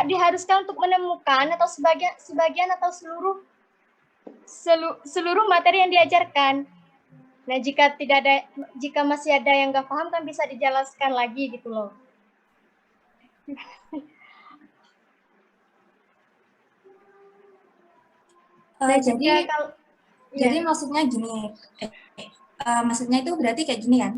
diharuskan untuk menemukan atau sebagian atau seluruh materi yang diajarkan. Nah, jika masih ada yang nggak paham kan bisa dijelaskan lagi gitu loh. Jadi maksudnya gini, maksudnya itu berarti kayak gini kan?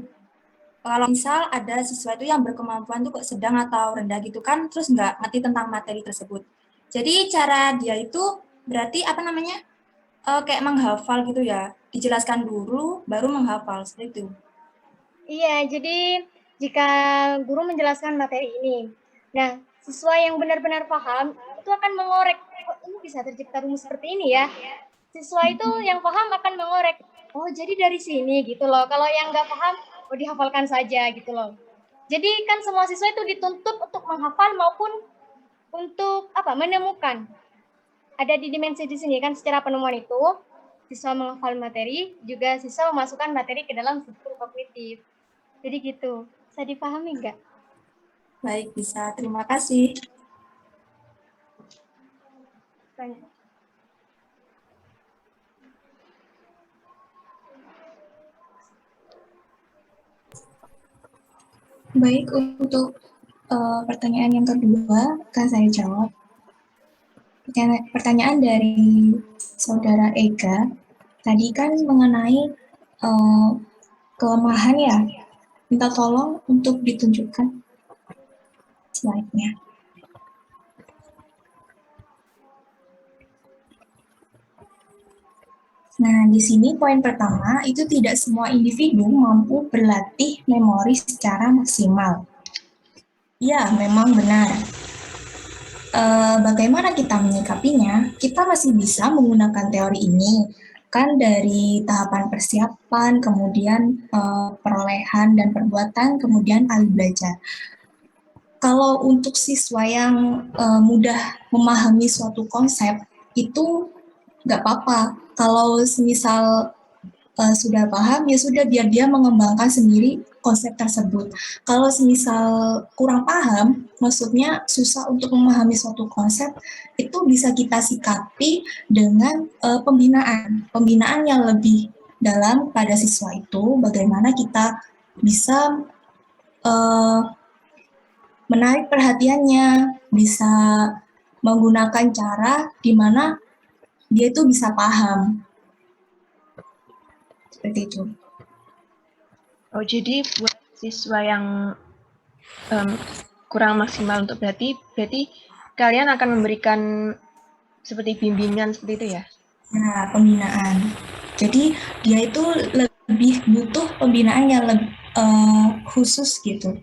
Kalau misal ada siswa itu yang berkemampuan tuh kok sedang atau rendah gitu kan, terus nggak ngerti tentang materi tersebut. Jadi cara dia itu berarti kayak menghafal gitu ya, dijelaskan dulu baru menghafal seperti itu. Iya, jadi jika guru menjelaskan materi ini, nah siswa yang benar-benar paham itu akan mengorek, oh ini bisa tercipta rumus seperti ini ya. Siswa itu yang paham akan mengorek, oh jadi dari sini gitu loh. Kalau yang nggak paham, oh dihafalkan saja gitu loh. Jadi kan semua siswa itu dituntut untuk menghafal maupun untuk menemukan. Ada di dimensi di sini kan secara penemuan itu siswa menghafal materi, juga siswa memasukkan materi ke dalam struktur kognitif. Jadi gitu. Bisa dipahami nggak? Baik, bisa. Terima kasih. Tanya. Baik, untuk pertanyaan yang kedua akan saya jawab. Pertanyaan dari Saudara Ega, tadi kan mengenai kelemahan ya. Minta tolong untuk ditunjukkan slide-nya. Nah, di sini poin pertama, itu tidak semua individu mampu berlatih memori secara maksimal. Ya, memang benar. Bagaimana kita menyikapinya? Kita masih bisa menggunakan teori ini, kan dari tahapan persiapan, kemudian perolehan dan perbuatan, kemudian alih belajar. Kalau untuk siswa yang mudah memahami suatu konsep, itu nggak apa-apa. Kalau semisal sudah paham, ya sudah biar dia mengembangkan sendiri konsep tersebut. Kalau semisal kurang paham, maksudnya susah untuk memahami suatu konsep, itu bisa kita sikapi dengan pembinaan yang lebih dalam pada siswa itu, bagaimana kita bisa menarik perhatiannya, bisa menggunakan cara di mana dia itu bisa paham. Seperti itu. Oh, jadi buat siswa yang kurang maksimal untuk berarti kalian akan memberikan seperti bimbingan seperti itu ya? Nah, pembinaan. Jadi dia itu lebih butuh pembinaan yang lebih khusus gitu.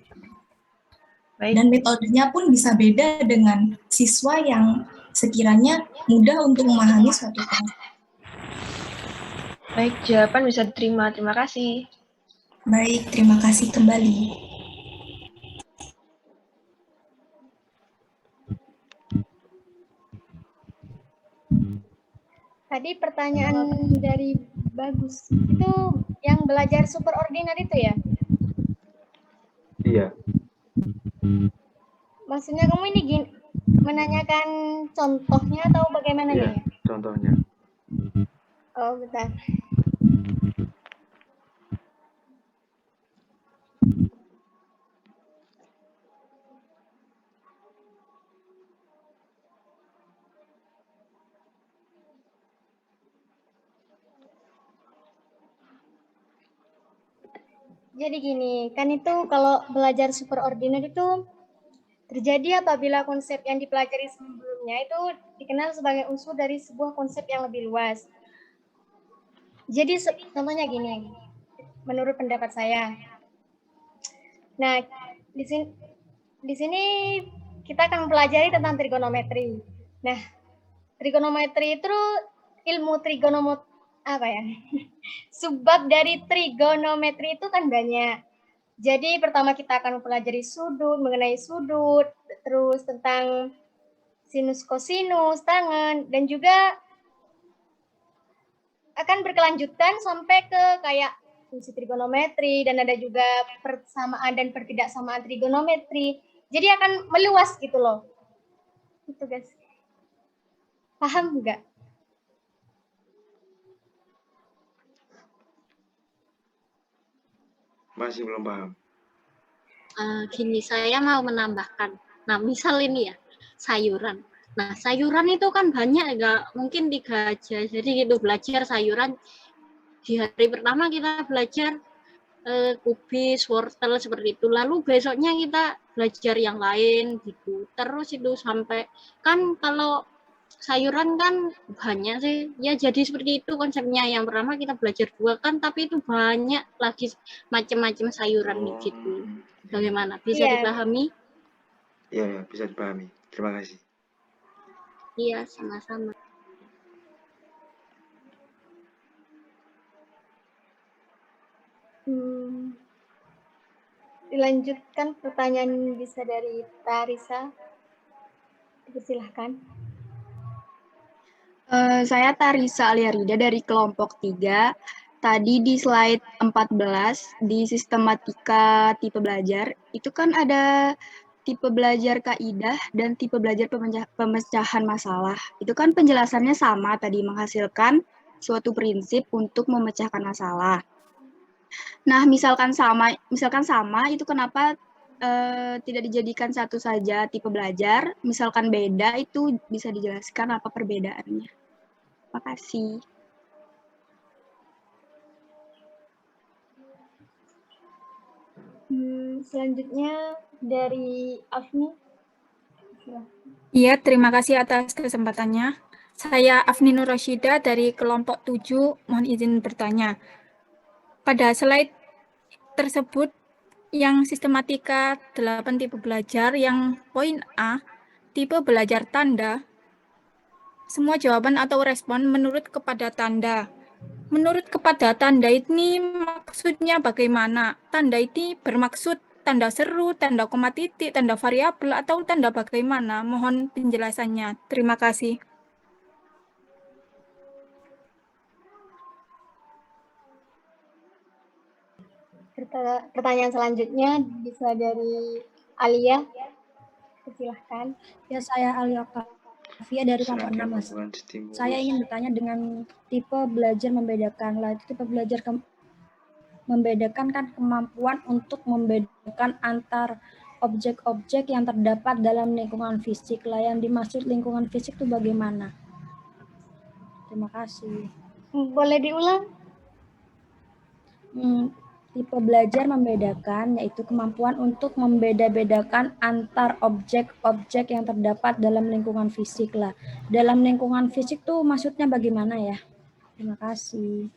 Baik. Dan metodenya pun bisa beda dengan siswa yang sekiranya mudah untuk memahami suatu konsep. Baik, jawaban bisa diterima. Terima kasih. Baik, terima kasih kembali. Tadi pertanyaan dari Bagus, itu yang belajar superordinar itu ya? Iya. Maksudnya kamu ini menanyakan contohnya atau bagaimana Iya, nih? contohnya. Oh, bentar. Jadi gini, kan itu kalau belajar superordinar itu terjadi apabila konsep yang dipelajari sebelumnya itu dikenal sebagai unsur dari sebuah konsep yang lebih luas. Jadi contohnya gini, menurut pendapat saya. Nah, di sini kita akan mempelajari tentang trigonometri. Nah, trigonometri itu ilmu subbab dari trigonometri itu kan banyak. Jadi pertama kita akan mempelajari sudut, mengenai sudut, terus tentang sinus kosinus, tangen, dan juga akan berkelanjutan sampai ke kayak fungsi trigonometri, dan ada juga persamaan dan pertidaksamaan trigonometri. Jadi akan meluas gitu loh. Itu guys. Paham nggak? Masih belum paham. Gini, saya mau menambahkan. Nah, misal ini ya, sayuran. Nah, sayuran itu kan banyak, nggak mungkin 3 aja. Jadi gitu, belajar sayuran. Di hari pertama kita belajar kubis, wortel, seperti itu. Lalu besoknya kita belajar yang lain gitu. Terus itu sampai, kan kalau sayuran kan banyak sih. Ya jadi seperti itu konsepnya. Yang pertama kita belajar 2 kan, tapi itu banyak lagi macam-macam sayuran gitu. Bagaimana? Bisa dipahami? Iya, bisa dipahami. Terima kasih. Iya, sama-sama. Dilanjutkan pertanyaan bisa dari Tarisa. Silahkan. Saya Tarisa Aliarida dari kelompok 3. Tadi di slide 14 di sistematika tipe belajar, itu kan ada tipe belajar kaidah dan tipe belajar pemecahan masalah. Itu kan penjelasannya sama tadi, menghasilkan suatu prinsip untuk memecahkan masalah. Nah, misalkan sama itu kenapa tidak dijadikan satu saja tipe belajar, misalkan beda, itu bisa dijelaskan apa perbedaannya. Terima kasih. Selanjutnya dari Afni. Iya, terima kasih atas kesempatannya. Saya Afni Nur Rasyida dari kelompok 7, mohon izin bertanya. Pada slide tersebut, yang sistematika 8 tipe belajar, yang poin A, tipe belajar tanda, semua jawaban atau respon menurut kepada tanda. Menurut kepada tanda ini maksudnya bagaimana? Tanda ini bermaksud tanda seru, tanda koma titik, tanda variabel, atau tanda bagaimana? Mohon penjelasannya. Terima kasih. Pertanyaan selanjutnya bisa dari Alia. Silahkan. Ya, saya Alia Kafia dari kelompok 6, Mas. Saya ingin bertanya dengan tipe belajar membedakan. Lah, tipe belajar membedakan kan kemampuan untuk membedakan antar objek-objek yang terdapat dalam lingkungan fisik. Lah, yang dimaksud lingkungan fisik itu bagaimana? Terima kasih. Boleh diulang? Tipe belajar membedakan yaitu kemampuan untuk membeda-bedakan antar objek-objek yang terdapat dalam lingkungan fisik lah. Dalam lingkungan fisik tuh maksudnya bagaimana ya? Terima kasih.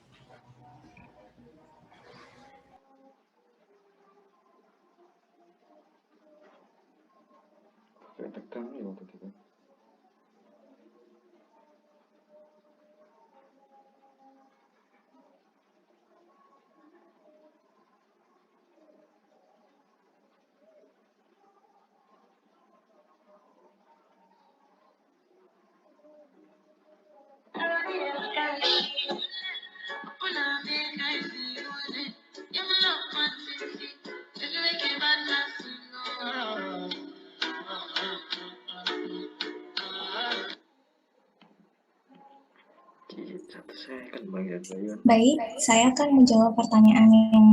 Baik, saya akan menjawab pertanyaan yang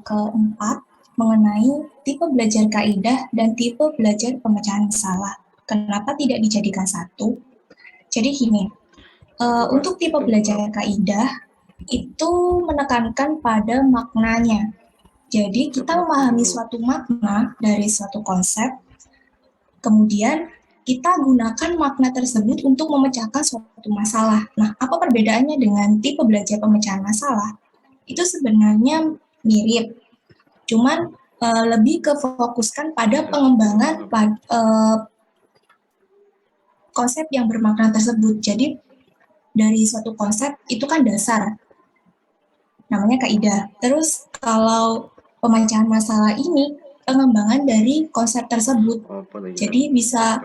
keempat mengenai tipe belajar kaidah dan tipe belajar pemecahan masalah. Kenapa tidak dijadikan satu? Jadi gini, untuk tipe belajar kaidah itu menekankan pada maknanya. Jadi kita memahami suatu makna dari suatu konsep, kemudian kita gunakan makna tersebut untuk memecahkan suatu masalah. Nah, apa perbedaannya dengan tipe belajar pemecahan masalah? Itu sebenarnya mirip, cuman lebih ke fokuskan pada pengembangan konsep yang bermakna tersebut. Jadi, dari suatu konsep itu kan dasar, namanya kaidah. Terus, kalau pemecahan masalah ini, pengembangan dari konsep tersebut. Jadi bisa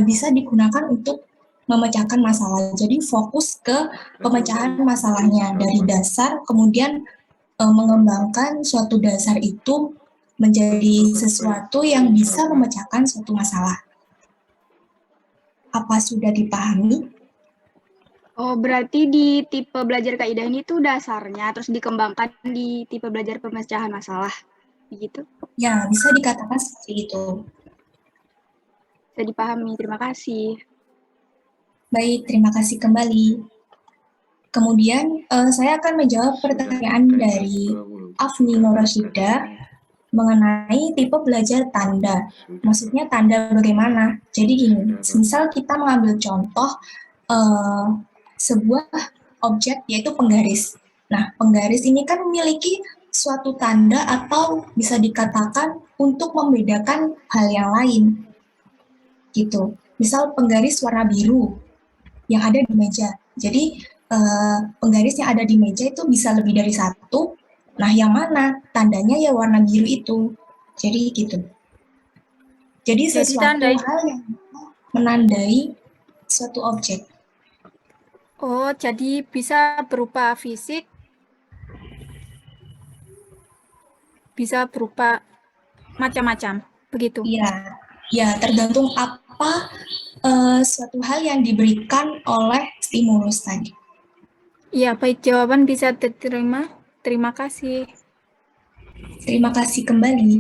bisa digunakan untuk memecahkan masalah. Jadi fokus ke pemecahan masalahnya dari dasar, kemudian mengembangkan suatu dasar itu menjadi sesuatu yang bisa memecahkan suatu masalah. Apa sudah dipahami? Oh, berarti di tipe belajar kaidah ini tuh dasarnya, terus dikembangkan di tipe belajar pemecahan masalah. Begitu? Ya, bisa dikatakan seperti itu. Bisa dipahami, terima kasih. Baik, terima kasih kembali. Kemudian, saya akan menjawab pertanyaan dari Afni Nur Rasyida mengenai tipe belajar tanda. Maksudnya tanda bagaimana? Jadi gini, misal kita mengambil contoh sebuah objek yaitu penggaris. Nah, penggaris ini kan memiliki suatu tanda atau bisa dikatakan untuk membedakan hal yang lain. Gitu. Misal penggaris warna biru yang ada di meja. Jadi penggaris yang ada di meja itu bisa lebih dari satu. Nah, yang mana tandanya ya warna biru itu. Jadi gitu. Jadi sesuatu hal yang menandai suatu objek. Oh, jadi bisa berupa fisik, bisa berupa macam-macam, begitu? Iya, ya tergantung apa suatu hal yang diberikan oleh stimulus tadi. Iya, baik, jawaban bisa diterima. Terima kasih. Terima kasih kembali.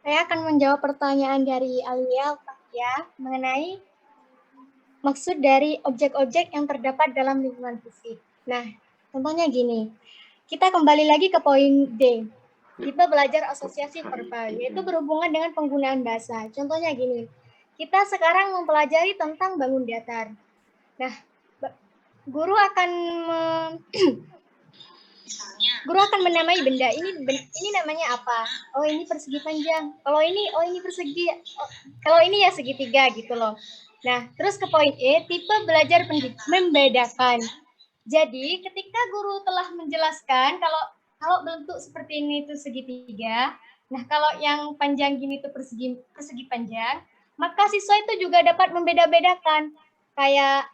Saya akan menjawab pertanyaan dari Alia ya mengenai maksud dari objek-objek yang terdapat dalam lingkungan fisik. Nah, contohnya gini. Kita kembali lagi ke poin D. Tipe belajar asosiasi verbal, yaitu berhubungan dengan penggunaan bahasa. Contohnya gini. Kita sekarang mempelajari tentang bangun datar. Nah, guru akan menamai benda ini namanya apa? Oh, ini persegi panjang. Kalau ini persegi. Kalau ini ya segitiga gitu loh. Nah, terus ke poin E, tipe belajar membedakan. Jadi, ketika guru telah menjelaskan kalau bentuk seperti ini itu segitiga, nah kalau yang panjang gini itu persegi panjang, maka siswa itu juga dapat membeda-bedakan. Kayak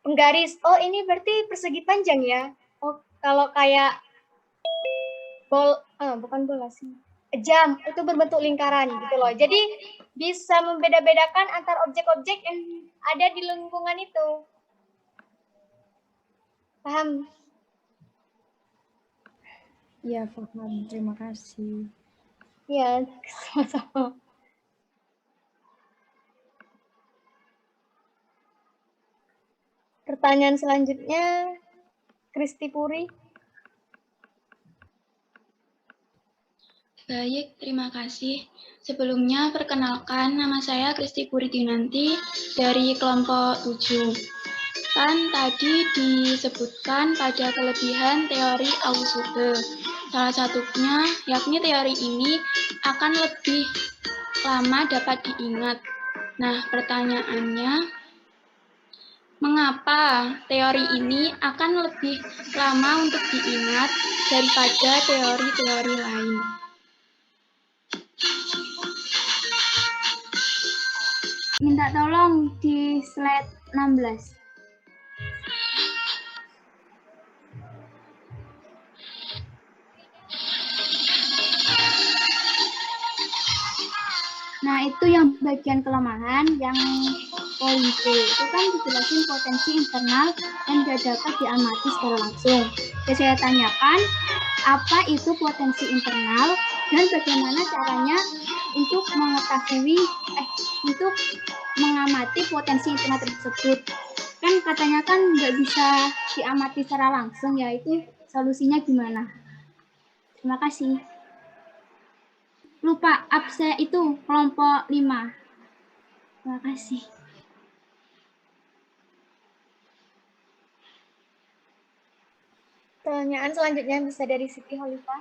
penggaris, oh ini berarti persegi panjang ya. Oh, kalau kayak bukan bola sih. Jam itu berbentuk lingkaran gitu loh. Jadi bisa membeda-bedakan antar objek-objek yang ada di lingkungan itu. Paham? Iya, paham. Terima kasih. Iya, sama-sama. Pertanyaan selanjutnya, Kristi Puri. Baik, terima kasih. Sebelumnya, perkenalkan nama saya Kristi Puri Dinanti dari kelompok 7. Kan tadi disebutkan pada kelebihan teori Ausubel. Salah satunya, yakni teori ini akan lebih lama dapat diingat. Nah, pertanyaannya, mengapa teori ini akan lebih lama untuk diingat daripada teori-teori lain? Minta tolong di slide 16. Nah, itu yang bagian kelemahan, yang poin C. Itu kan dijelasin potensi internal dan tidak dapat diamati secara langsung. Jadi saya tanyakan, apa itu potensi internal dan bagaimana caranya untuk untuk mengamati potensi internal tersebut. Kan katanya kan nggak bisa diamati secara langsung, ya itu solusinya gimana? Terima kasih. Lupa, absen itu kelompok 5. Terima kasih. Pertanyaan selanjutnya bisa dari Siti Holifah.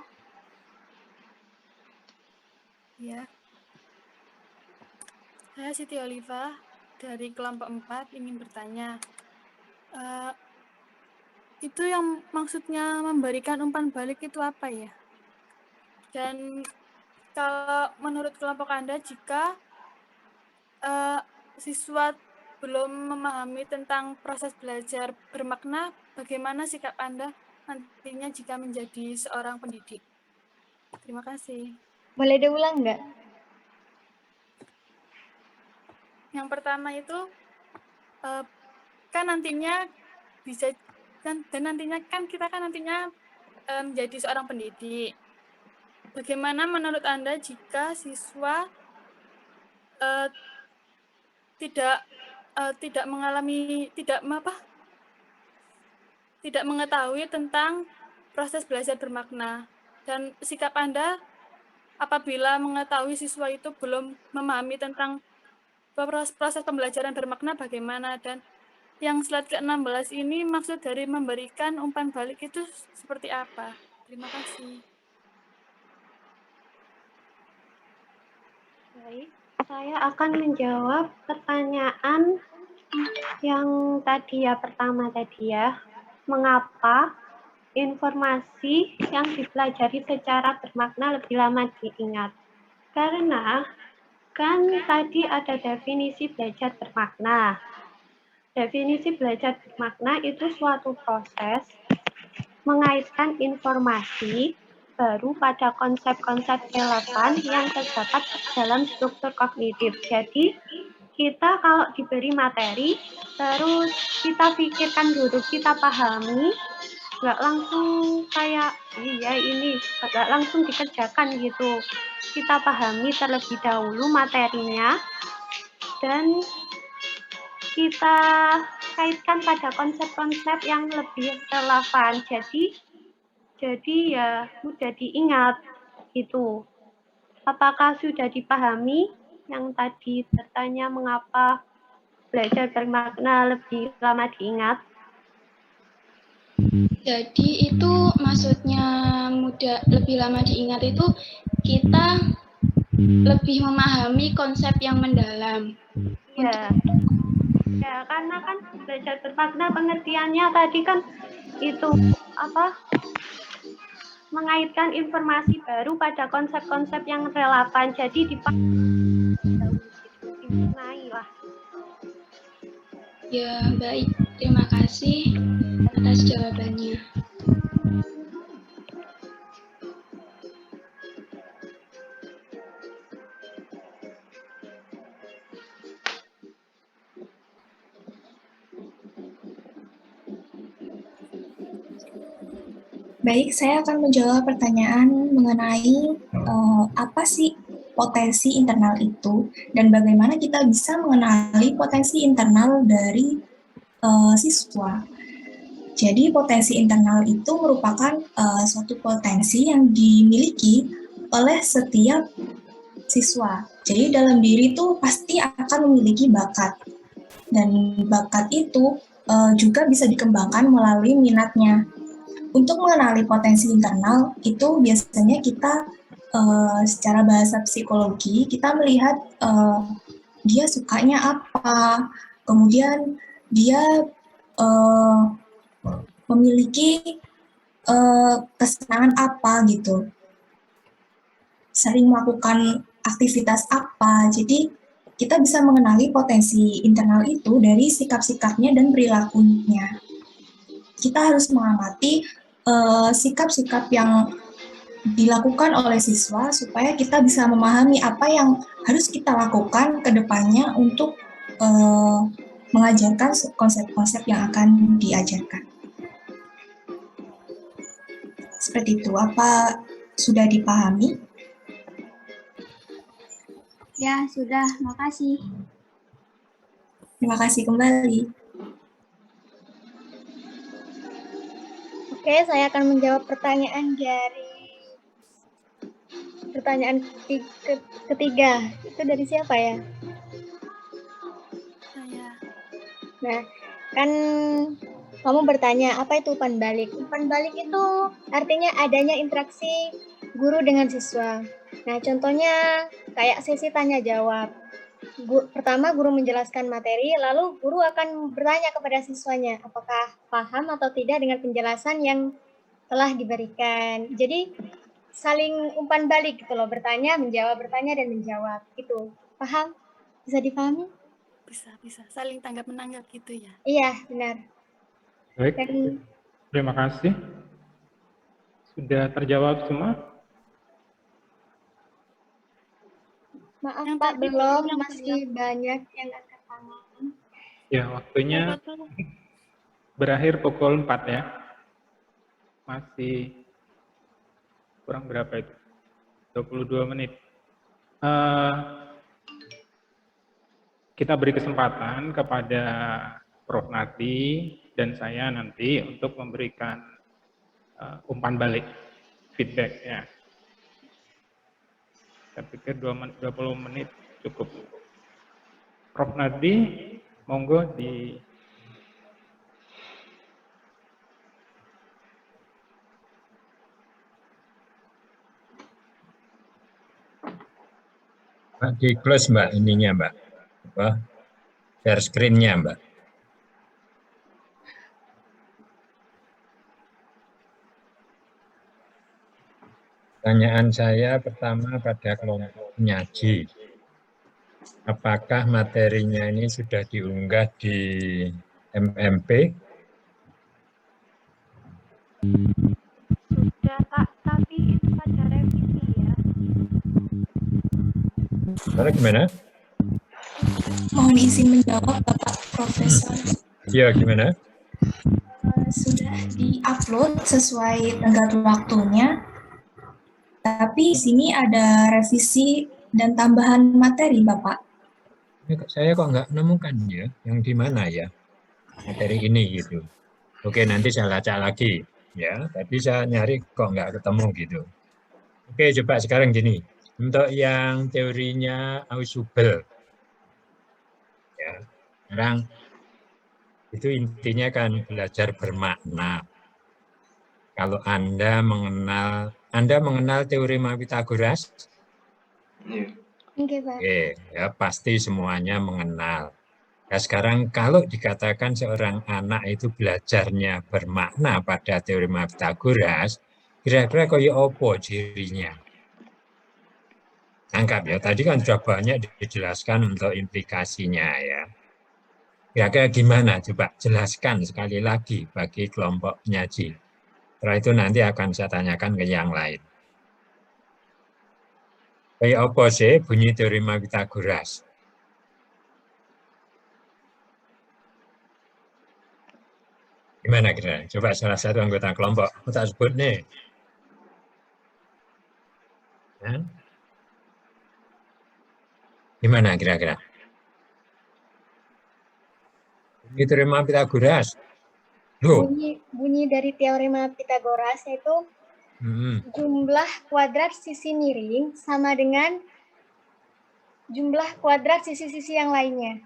Ya. Saya Siti Holifah dari kelompok 4 ingin bertanya. Itu yang maksudnya memberikan umpan balik itu apa ya? Dan kalau menurut kelompok Anda, jika siswa belum memahami tentang proses belajar bermakna, bagaimana sikap Anda nantinya jika menjadi seorang pendidik? Terima kasih. Boleh diulang nggak? Yang pertama itu, kan nantinya bisa, dan nantinya kan kita kan nantinya menjadi seorang pendidik. Bagaimana menurut Anda jika siswa tidak mengetahui tentang proses belajar bermakna, dan sikap Anda apabila mengetahui siswa itu belum memahami tentang proses pembelajaran bermakna bagaimana? Dan yang slide ke-16 ini maksud dari memberikan umpan balik itu seperti apa? Terima kasih. Baik, saya akan menjawab pertanyaan yang tadi ya, pertama tadi ya. Mengapa informasi yang dipelajari secara bermakna lebih lama diingat? Karena kan tadi ada definisi belajar bermakna. Definisi belajar bermakna itu suatu proses mengaitkan informasi baru pada konsep-konsep relevan yang terdapat dalam struktur kognitif. Jadi, kita kalau diberi materi, terus kita pikirkan dulu, kita pahami, nggak langsung kayak iya ini nggak langsung dikerjakan gitu. Kita pahami terlebih dahulu materinya dan kita kaitkan pada konsep-konsep yang lebih relevan. Jadi ya mudah diingat gitu. Apakah sudah dipahami yang tadi bertanya mengapa belajar bermakna lebih lama diingat? Jadi itu maksudnya lebih lama diingat itu kita lebih memahami konsep yang mendalam. Ya. Ya, karena kan belajar bermakna pengertiannya tadi kan itu mengaitkan informasi baru pada konsep-konsep yang relevan. Jadi dimaknai lah. Ya, baik. Terima kasih atas jawabannya. Baik, saya akan menjawab pertanyaan mengenai apa sih potensi internal itu dan bagaimana kita bisa mengenali potensi internal dari siswa. Jadi potensi internal itu merupakan suatu potensi yang dimiliki oleh setiap siswa. Jadi dalam diri itu pasti akan memiliki bakat dan bakat itu juga bisa dikembangkan melalui minatnya. Untuk mengenali potensi internal itu biasanya kita secara bahasa psikologi kita melihat dia sukanya apa, kemudian dia memiliki kesenangan apa gitu, sering melakukan aktivitas apa. Jadi kita bisa mengenali potensi internal itu dari sikap-sikapnya dan perilakunya. Kita harus mengamati sikap-sikap yang dilakukan oleh siswa supaya kita bisa memahami apa yang harus kita lakukan ke depannya untuk mengajarkan konsep-konsep yang akan diajarkan. Seperti itu, apa sudah dipahami? Ya, sudah. Makasih. Terima kasih kembali. Oke, saya akan menjawab pertanyaan ketiga. Itu dari siapa ya? Saya. Nah, kan kamu bertanya, apa itu umpan balik? Umpan balik itu artinya adanya interaksi guru dengan siswa. Nah, contohnya kayak sesi tanya jawab. Pertama, guru menjelaskan materi, lalu guru akan bertanya kepada siswanya, apakah paham atau tidak dengan penjelasan yang telah diberikan. Jadi, saling umpan balik gitu loh, bertanya, dan menjawab. Gitu. Paham? Bisa dipahami? Bisa. Saling tanggap-menanggap gitu ya? Iya, benar. Baik, terima kasih. Sudah terjawab semua? Maaf Pak, belum, masih banyak yang angkat tangan. Ya, waktunya berakhir pukul 4 ya. Masih kurang berapa itu? 22 menit. Kita beri kesempatan kepada Prof. Nati dan saya nanti untuk memberikan umpan balik, feedback ya. Saya pikir 20 menit cukup. Prof. Nadi, monggo di Mbak, di close Mbak ininya Mbak. Apa? Share screen-nya Mbak. Pertanyaan saya pertama pada kelompok penyaji. Apakah materinya ini sudah diunggah di MMP? Sudah Pak, tapi itu pada revisi ya. Gimana? Mohon izin menjawab Bapak Profesor. Iya, gimana? sudah di-upload sesuai tenggat waktunya, tapi di sini ada revisi dan tambahan materi, Bapak. Saya kok nggak nemukan ya, yang di mana ya materi ini gitu. Oke, nanti saya lacak lagi ya. Tadi saya nyari kok nggak ketemu gitu. Oke, coba sekarang gini. Untuk yang teorinya Ausubel, ya, sekarang itu intinya kan belajar bermakna. Kalau Anda mengenal teorema Pythagoras? Oke, Pak. Oke, ya pasti semuanya mengenal. Nah, sekarang kalau dikatakan seorang anak itu belajarnya bermakna pada teorema Pythagoras, kira-kira kaya apa cirinya? Tangkap ya, tadi kan sudah banyak dijelaskan untuk implikasinya ya. Kira-kira gimana? Coba jelaskan sekali lagi bagi kelompok penyaji. Setelah itu nanti akan saya tanyakan ke yang lain. Kayak apa sih bunyi teorema Pythagoras? Gimana kira? Coba salah satu anggota kelompok, aku tak sebut nih. Ya. Gimana kira-kira? Bunyi teorema Pythagoras. Bunyi dari teorema Pythagoras yaitu jumlah kuadrat sisi miring sama dengan jumlah kuadrat sisi-sisi yang lainnya.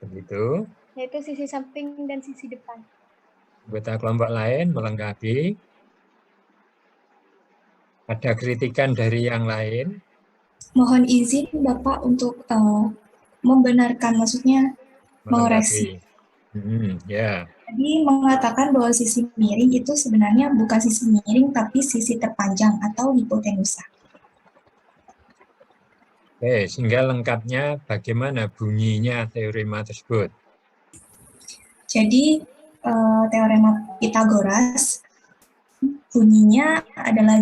Begitu. Yaitu sisi samping dan sisi depan. Anggota kelompok lain melengkapi. Ada kritikan dari yang lain? Mohon izin Bapak untuk membenarkan, maksudnya mengoreksi. Ya. Tadi mengatakan bahwa sisi miring itu sebenarnya bukan sisi miring, tapi sisi terpanjang atau hipotenusa. Oke, sehingga lengkapnya bagaimana bunyinya teorema tersebut? Jadi teorema Pythagoras bunyinya adalah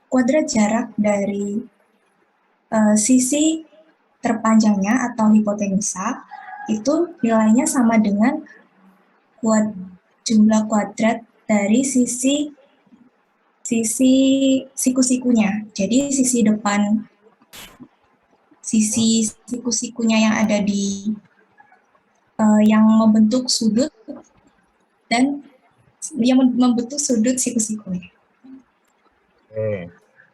kuadrat jarak dari sisi terpanjangnya atau hipotenusa itu nilainya sama dengan jumlah kuadrat dari sisi siku-sikunya. Jadi sisi depan, sisi siku-sikunya yang ada di yang membentuk sudut dan yang membentuk sudut siku-sikunya. Oke.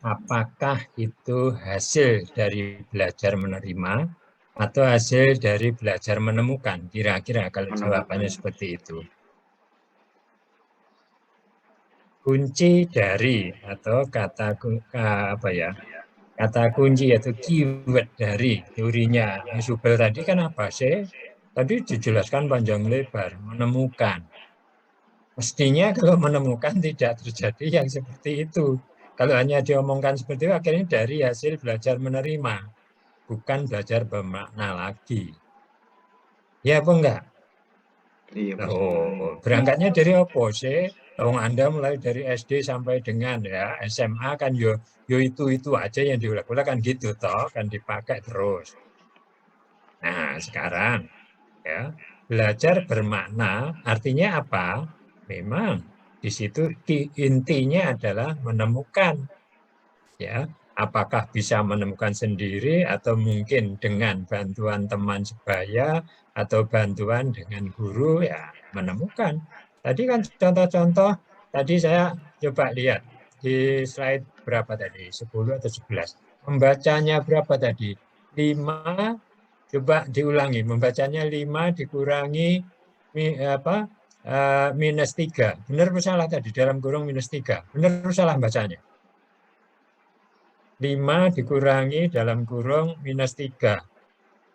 Apakah itu hasil dari belajar menerima atau hasil dari belajar menemukan? Kira-kira kalau jawabannya seperti itu. Kunci dari atau kata kunci atau keyword dari teorinya Ausubel tadi kan apa sih? Tadi dijelaskan panjang lebar, menemukan. Mestinya kalau menemukan tidak terjadi yang seperti itu. Kalau hanya diomongkan seperti itu, akhirnya dari hasil belajar menerima, bukan belajar bermakna lagi. Ya apa enggak? Iya. Berangkatnya dari apa sih? Anda mulai dari SD sampai dengan ya SMA kan yo itu aja yang diulang-ulang kan gitu toh, kan dipakai terus. Nah sekarang ya belajar bermakna artinya apa? Memang di situ intinya adalah menemukan, ya. Apakah bisa menemukan sendiri atau mungkin dengan bantuan teman sebaya atau bantuan dengan guru, ya menemukan. Tadi kan contoh-contoh, tadi saya coba lihat di slide berapa tadi, 10 atau 11. Membacanya berapa tadi? 5, coba diulangi, membacanya 5 dikurangi minus 3. Benar atau salah tadi dalam kurung minus 3? Benar atau salah bacanya? 5 dikurangi dalam kurung minus 3.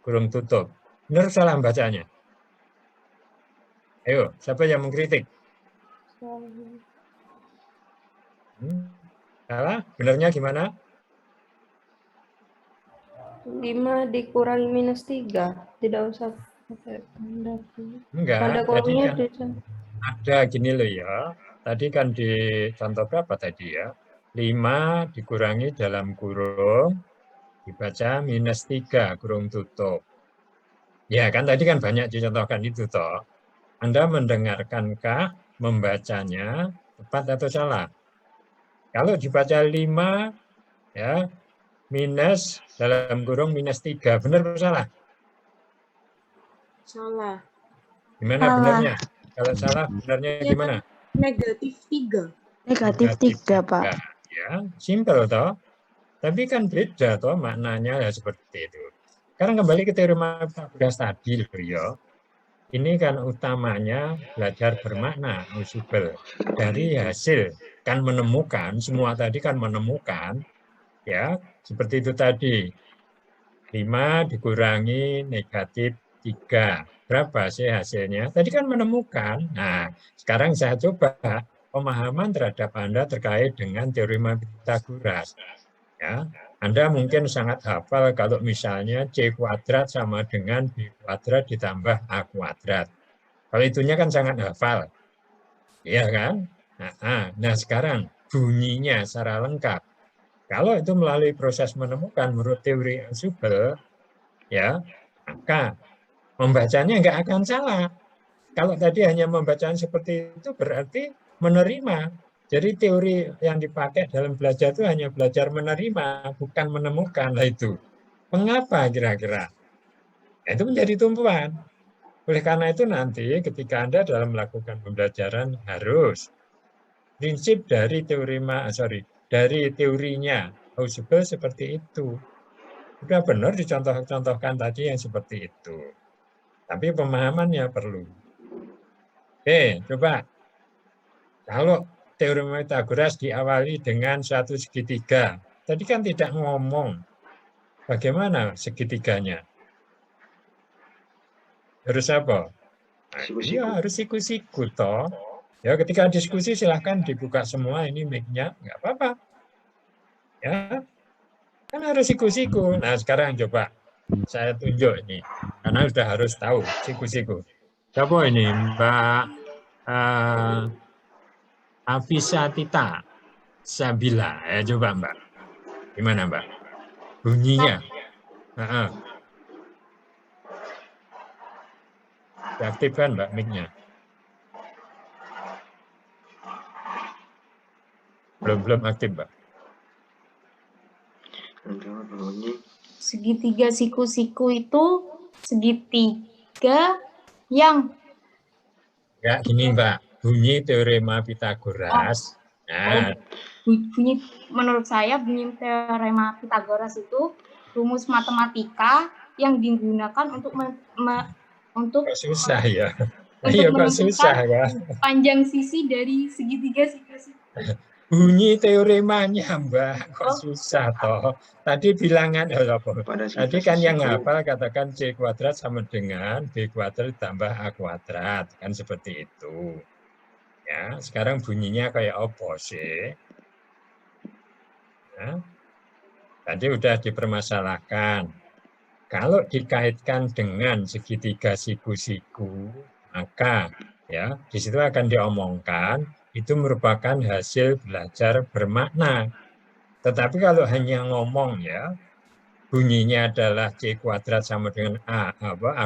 Kurung tutup. Benar atau salah bacanya? Ayo, siapa yang mengkritik? Salah? Benarnya gimana? 5 dikurangi minus 3. Tidak usah pakai tanda. Enggak, tanda tadi kurangnya kan ada gini loh ya. Tadi kan di contoh berapa tadi ya? 5 dikurangi dalam kurung, dibaca minus 3, kurung tutup. Ya kan tadi kan banyak dicontohkan itu toh. Anda mendengarkankah, membacanya, tepat atau salah? Kalau dibaca 5, ya, minus dalam kurung minus 3, benar atau salah? Salah. Gimana benarnya? Kalau salah, benarnya gimana? Negatif 3. Negatif 3, Pak. Ya, simpel toh. Tapi kan beda toh maknanya ya seperti itu. Sekarang kembali ke teorema Pythagoras tadi loh ya. Ini kan utamanya belajar bermakna, usable. Dari hasil kan menemukan, semua tadi kan menemukan, ya seperti itu tadi. 5 dikurangi negatif 3. Berapa sih hasilnya? Tadi kan menemukan. Nah, sekarang saya coba pemahaman terhadap Anda terkait dengan teorema Pythagoras. Ya, Anda mungkin sangat hafal kalau misalnya C kuadrat sama dengan B kuadrat ditambah A kuadrat. Kalau itunya kan sangat hafal. Iya kan? Nah, sekarang bunyinya secara lengkap. Kalau itu melalui proses menemukan menurut teori usable, ya, maka membacanya nggak akan salah. Kalau tadi hanya membacanya seperti itu berarti menerima. Jadi teori yang dipakai dalam belajar itu hanya belajar menerima, bukan menemukan. Lah itu. Mengapa kira-kira? Itu menjadi tumpuan. Oleh karena itu nanti ketika Anda dalam melakukan pembelajaran harus prinsip dari dari teorinya usable seperti itu. Sudah benar dicontoh-contohkan tadi yang seperti itu. Tapi pemahamannya perlu. Oke, coba. Kalau teorema Pythagoras diawali dengan suatu segitiga. Tadi kan tidak ngomong bagaimana segitiganya. Harus apa? Iya, harus siku-siku toh. Ya, ketika diskusi silahkan dibuka semua ini mic-nya, nggak apa-apa. Ya, kan harus siku-siku. Nah, sekarang coba saya tunjuk ini, karena sudah harus tahu siku-siku. Siapa ini, Mbak Afisatita Sabila? Ya, coba Mbak. Gimana Mbak? Bunyinya? Diaktifkan Mbak mic-nya. Belum aktif Mbak. Segitiga siku-siku itu segitiga yang Ya, gini Mbak, bunyi teorema Pythagoras. Nah, bunyi menurut saya bunyi teorema Pythagoras itu rumus matematika yang digunakan untuk untuk susah ya. Iya kok susah ya. Panjang sisi dari segitiga siku-siku. Bunyi teoremanya Mbak, kok susah toh. Tadi bilangan tadi kan yang hafal katakan C kuadrat sama dengan B kuadrat tambah A kuadrat, kan seperti itu. Ya, sekarang bunyinya kayak apa sih? Ya. Tadi udah dipermasalahkan. Kalau dikaitkan dengan segitiga siku-siku, maka ya di situ akan diomongkan itu merupakan hasil belajar bermakna. Tetapi kalau hanya ngomong ya, bunyinya adalah C kuadrat sama dengan A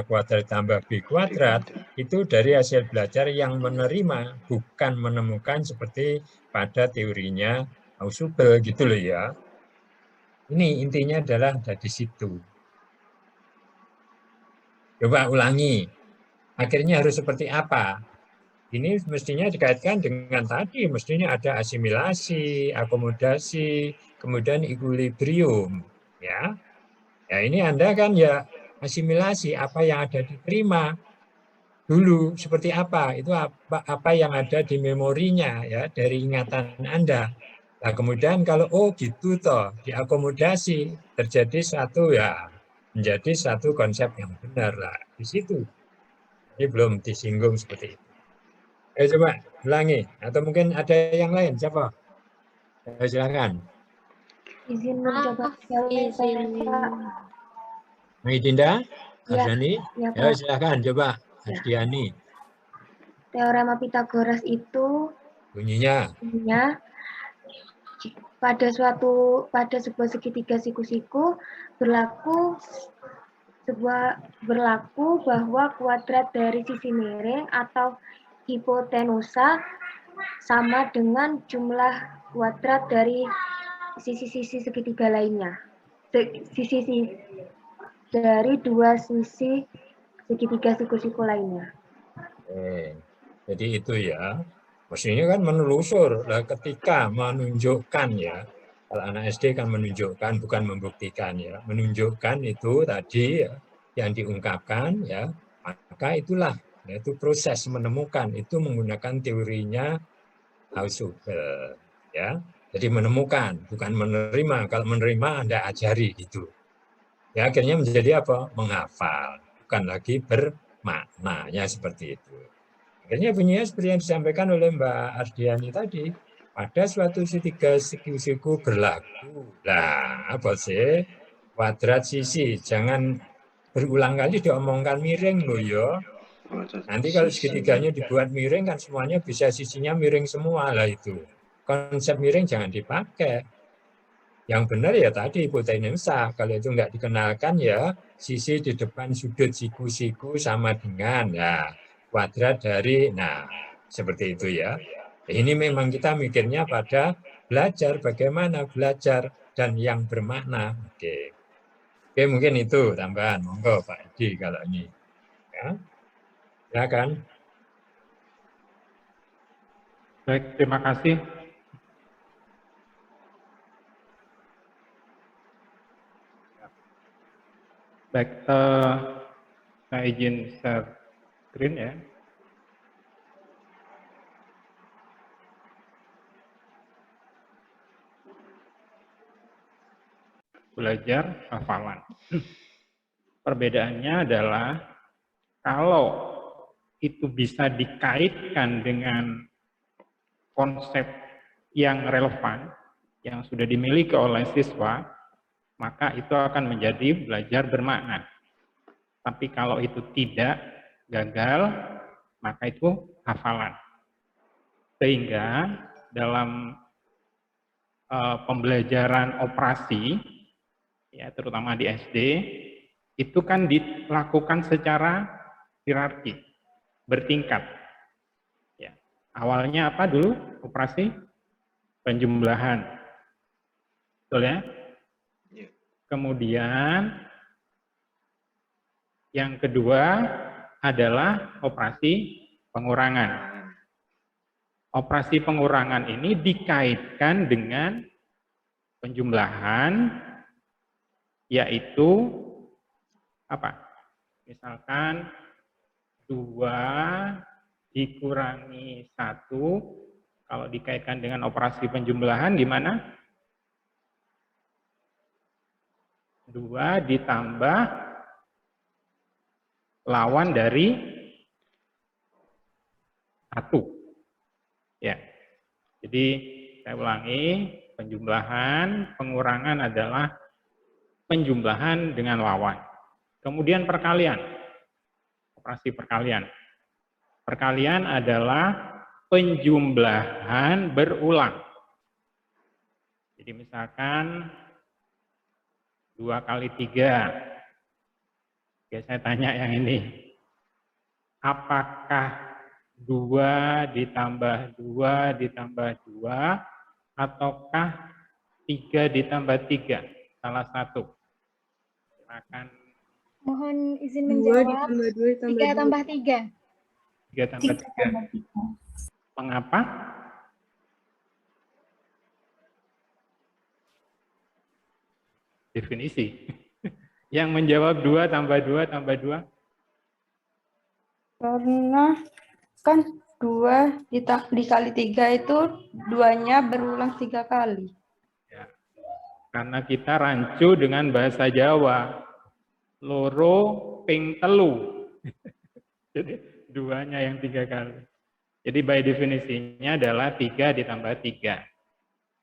kuadrat tambah B kuadrat, itu dari hasil belajar yang menerima, bukan menemukan seperti pada teorinya usable gitu loh ya. Ini intinya adalah dari situ. Coba ulangi. Akhirnya harus seperti apa? Ini mestinya dikaitkan dengan tadi, mestinya ada asimilasi, akomodasi, kemudian equilibrium, ya. Ya ini Anda kan ya asimilasi apa yang ada diterima dulu seperti apa, itu apa yang ada di memorinya ya dari ingatan Anda. Nah, kemudian kalau gitu toh diakomodasi terjadi satu ya menjadi satu konsep yang benar lah di situ. Ini belum disinggung seperti itu. Coba ulangi, atau mungkin ada yang lain, siapa? Silakan. Izin mencoba Dinda, Ya, Ardhani, ya, ya Pak. silakan coba, Ardiani. Teorema Pythagoras itu Bunyinya. pada sebuah segitiga siku-siku berlaku berlaku bahwa kuadrat dari sisi miring atau hipotenusa sama dengan jumlah kuadrat dari sisi-sisi segitiga lainnya. Dari dua sisi segitiga siku-siku lainnya. Jadi itu ya, maksudnya kan menelusur. Lah ketika menunjukkan ya, kalau anak SD kan menunjukkan bukan membuktikan ya, menunjukkan itu tadi ya, yang diungkapkan ya, maka itulah yaitu proses menemukan itu menggunakan teorinya Hausubel ya. Jadi menemukan bukan menerima. Kalau menerima Anda ajari gitu. Ya akhirnya menjadi apa? Menghafal, bukan lagi bermaknanya seperti itu. Akhirnya bunyinya seperti yang disampaikan oleh Mbak Ardiani tadi, pada suatu segitiga siku-siku berlaku. Lah, apa sih? Kuadrat sisi, jangan berulang kali diomongkan miring loh ya. Nanti kalau segitiganya dibuat miring kan semuanya bisa sisinya miring semua lah itu. Konsep miring jangan dipakai. Yang benar ya tadi hipotenusa. Kalau itu nggak dikenalkan ya sisi di depan sudut siku-siku sama dengan ya kuadrat dari, nah seperti itu ya. Ini memang kita mikirnya pada belajar, bagaimana belajar dan yang bermakna. Oke, mungkin itu tambahan. Monggo Pak Edi kalau ini. Ya, silakan. Baik, terima kasih. Baik, saya izin share screen ya. Belajar hafalan. Perbedaannya adalah kalau itu bisa dikaitkan dengan konsep yang relevan, yang sudah dimiliki oleh siswa, maka itu akan menjadi belajar bermakna. Tapi kalau itu tidak, gagal, maka itu hafalan. Sehingga dalam pembelajaran operasi, ya terutama di SD, itu kan dilakukan secara hierarki, bertingkat. Ya, awalnya apa dulu operasi? Penjumlahan. Betul ya? Kemudian yang kedua adalah operasi pengurangan. Operasi pengurangan ini dikaitkan dengan penjumlahan, yaitu apa? Misalkan 2 dikurangi 1, kalau dikaitkan dengan operasi penjumlahan gimana? 2 ditambah lawan dari 1. Ya. Jadi saya ulangi, penjumlahan, pengurangan adalah penjumlahan dengan lawan. Kemudian perkalian. Operasi perkalian. Perkalian adalah penjumlahan berulang. Jadi misalkan 2 kali 3. Ya, saya tanya yang ini. Apakah 2 ditambah 2 ditambah 2 ataukah 3 ditambah 3? Salah satu. Silakan. Mohon izin menjawab. 3 tambah 3. 3 tambah 3. Mengapa? Definisi. Yang menjawab 2 tambah 2 tambah 2. Karena kan 2 dikali 3 itu 2-nya berulang 3 kali. Ya. Karena kita rancu dengan bahasa Jawa. Loro ping telu. Jadi 2-nya yang 3 kali. Jadi by definisinya adalah 3 ditambah 3.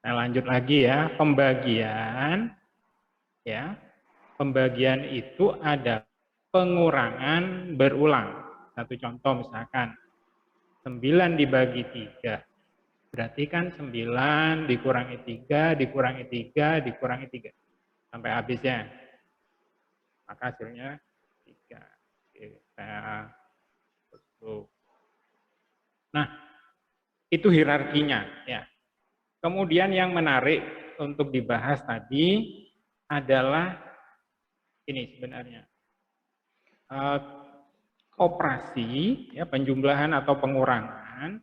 Nah lanjut lagi ya, pembagian. Ya, pembagian itu ada pengurangan berulang. Satu contoh misalkan 9 dibagi 3. Berarti kan 9 dikurangi 3, dikurangi 3, dikurangi 3. Sampai habisnya. Maka hasilnya Saya tutup. Nah, itu hierarkinya ya. Kemudian yang menarik untuk dibahas tadi adalah ini sebenarnya. Operasi ya, penjumlahan atau pengurangan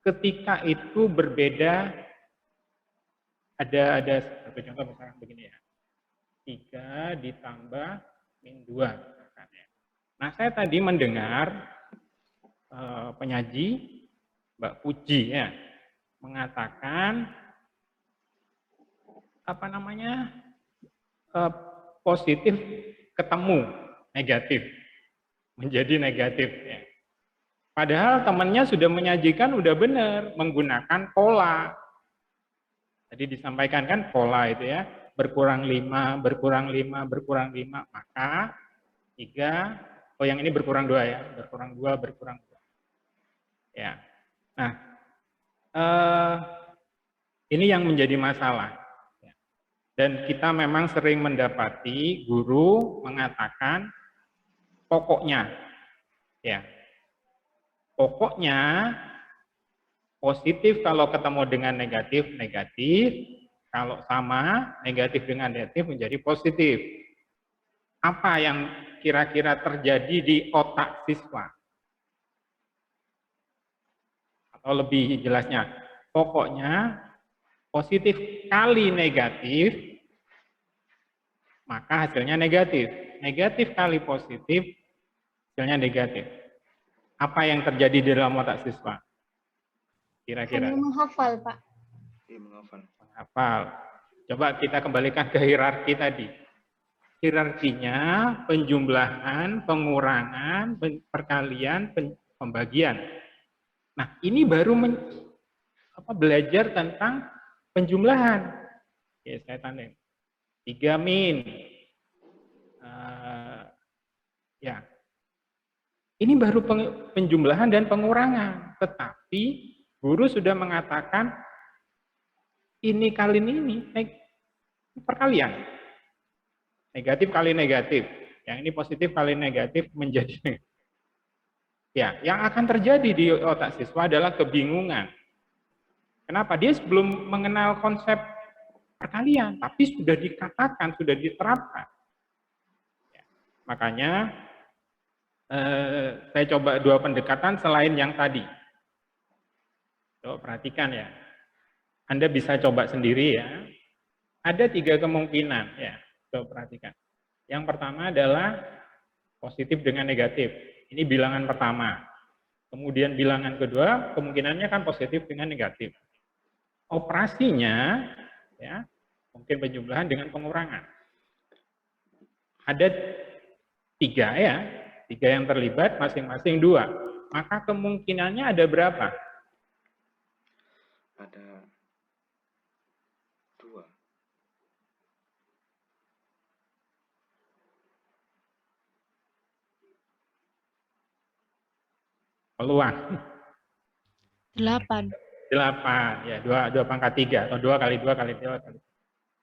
ketika itu berbeda. Ada satu contoh misalkan begini ya. 3 ditambah min 2. Nah, saya tadi mendengar penyaji Mbak Puji ya mengatakan apa namanya positif ketemu negatif menjadi negatif ya. Padahal temannya sudah menyajikan udah benar menggunakan pola. Tadi disampaikan kan pola itu ya, berkurang 5, berkurang 5, berkurang 5, maka 3, oh yang ini berkurang 2 ya, berkurang 2, berkurang 2. Ya. Nah, ini yang menjadi masalah. Dan kita memang sering mendapati guru mengatakan pokoknya, ya, pokoknya positif kalau ketemu dengan negatif, negatif. Kalau sama, negatif dengan negatif menjadi positif. Apa yang kira-kira terjadi di otak siswa? Atau lebih jelasnya, pokoknya positif kali negatif, maka hasilnya negatif. Negatif kali positif, hasilnya negatif. Apa yang terjadi di dalam otak siswa? Kira-kira. Menghafal, Pak. Menghafal. Coba kita kembalikan ke hierarki tadi. Hierarkinya penjumlahan, pengurangan, perkalian, pembagian. Nah, ini baru belajar tentang penjumlahan. Ya, saya tanda. 3 min. Ya. Ini baru penjumlahan dan pengurangan. Tetapi guru sudah mengatakan ini kali ini perkalian. Negatif kali negatif. Yang ini positif kali negatif menjadi negatif. Ya, yang akan terjadi di otak siswa adalah kebingungan. Kenapa? Dia belum mengenal konsep perkalian, tapi sudah dikatakan, sudah diterapkan. Ya, makanya saya coba 2 pendekatan selain yang tadi. Coba perhatikan ya. Anda bisa coba sendiri ya. Ada 3 kemungkinan ya. Coba perhatikan. Yang pertama adalah positif dengan negatif. Ini bilangan pertama. Kemudian bilangan kedua, kemungkinannya kan positif dengan negatif. Operasinya, ya, mungkin penjumlahan dengan pengurangan. Ada 3 ya, 3 yang terlibat, masing-masing 2. Maka kemungkinannya ada berapa? Ada 2. Peluang. 8. 8, ya 2 pangkat 3 atau 2 kali 2 kali 2 kali.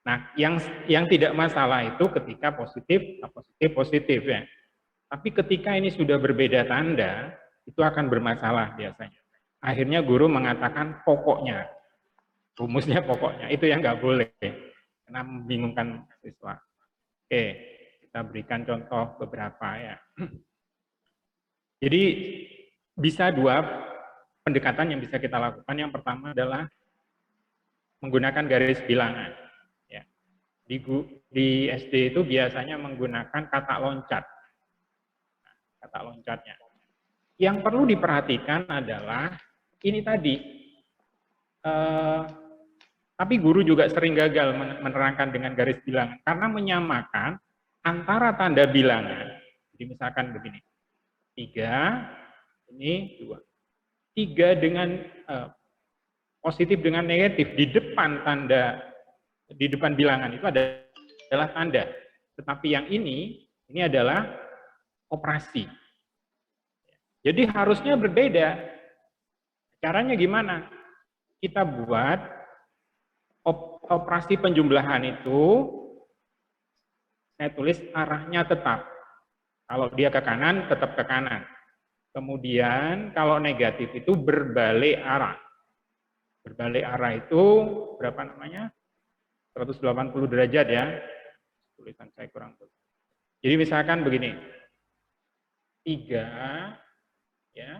Nah, yang tidak masalah itu ketika positif, positif ya. Tapi ketika ini sudah berbeda tanda, itu akan bermasalah biasanya. Akhirnya guru mengatakan pokoknya, rumusnya pokoknya, itu yang nggak boleh, karena membingungkan siswa. Oke, kita berikan contoh beberapa ya. Jadi bisa 2 pendekatan yang bisa kita lakukan. Yang pertama adalah menggunakan garis bilangan. Ya. Di SD itu biasanya menggunakan kata loncat. Nah, kata loncatnya. Yang perlu diperhatikan adalah ini tadi. Tapi guru juga sering gagal menerangkan dengan garis bilangan karena menyamakan antara tanda bilangan. Jadi misalkan begini. 3, ini 2. 3 dengan positif dengan negatif di depan bilangan itu adalah tanda. Tetapi yang ini adalah operasi. Jadi harusnya berbeda. Caranya gimana? Kita buat operasi penjumlahan itu, saya tulis arahnya tetap. Kalau dia ke kanan, tetap ke kanan. Kemudian kalau negatif itu berbalik arah. Berbalik arah itu berapa namanya? 180 derajat ya. Tulisan saya kurang. Jadi misalkan begini. 3 ya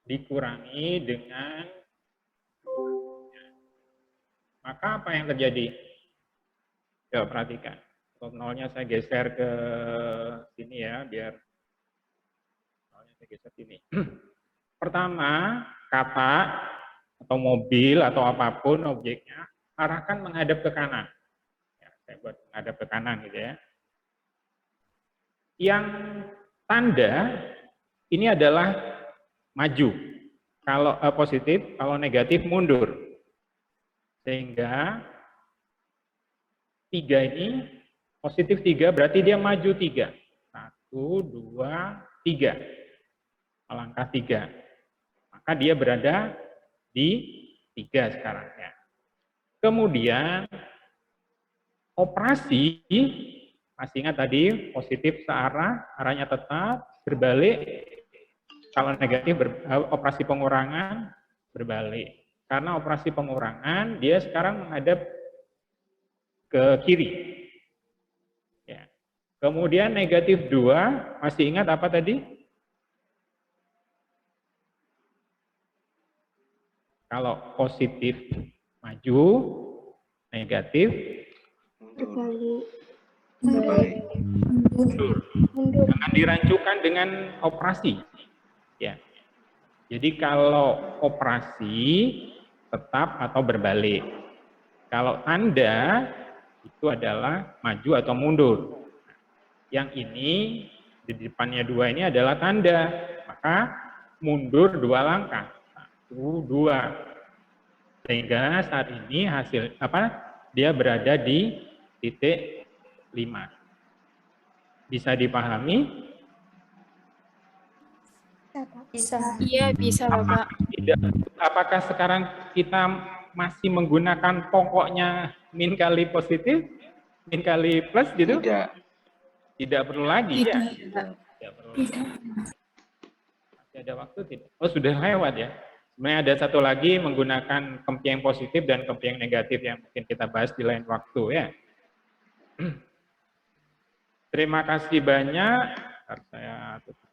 dikurangi dengan, maka apa yang terjadi? Coba perhatikan. Untuk nolnya saya geser ke sini ya, biar nolnya saya geser sini. Pertama, kata atau mobil atau apapun objeknya arahkan menghadap ke kanan. Ya, saya buat menghadap ke kanan gitu ya. Yang tanda ini adalah maju. Kalau positif, kalau negatif mundur. Sehingga 3 ini positif 3 berarti dia maju 3. 1, 2, 3. Melangkah 3. Maka dia berada di 3 sekarang ya. Kemudian operasi, masih ingat tadi positif searah, arahnya tetap, berbalik. Kalau negatif operasi pengurangan berbalik. Karena operasi pengurangan dia sekarang menghadap ke kiri. Ya. Kemudian negatif 2, masih ingat apa tadi? Kalau positif maju, negatif berbalik. Mundur. Jangan dirancukan dengan operasi. Ya. Jadi kalau operasi tetap atau berbalik. Kalau tanda itu adalah maju atau mundur. Yang ini di depannya 2 ini adalah tanda. Maka mundur 2 langkah. 1, 2. Sehingga saat ini hasil dia berada di titik 5. Bisa dipahami? Bisa. Iya, bisa, Bapak. Apakah sekarang kita masih menggunakan pokoknya min kali positif, min kali plus gitu? Tidak. Tidak perlu lagi ya? Tidak perlu. Masih ada waktu tidak? Oh, sudah lewat ya? Sebenarnya ada satu lagi menggunakan kempiang positif dan kempiang negatif yang mungkin kita bahas di lain waktu ya. Terima kasih banyak. Saya tutup.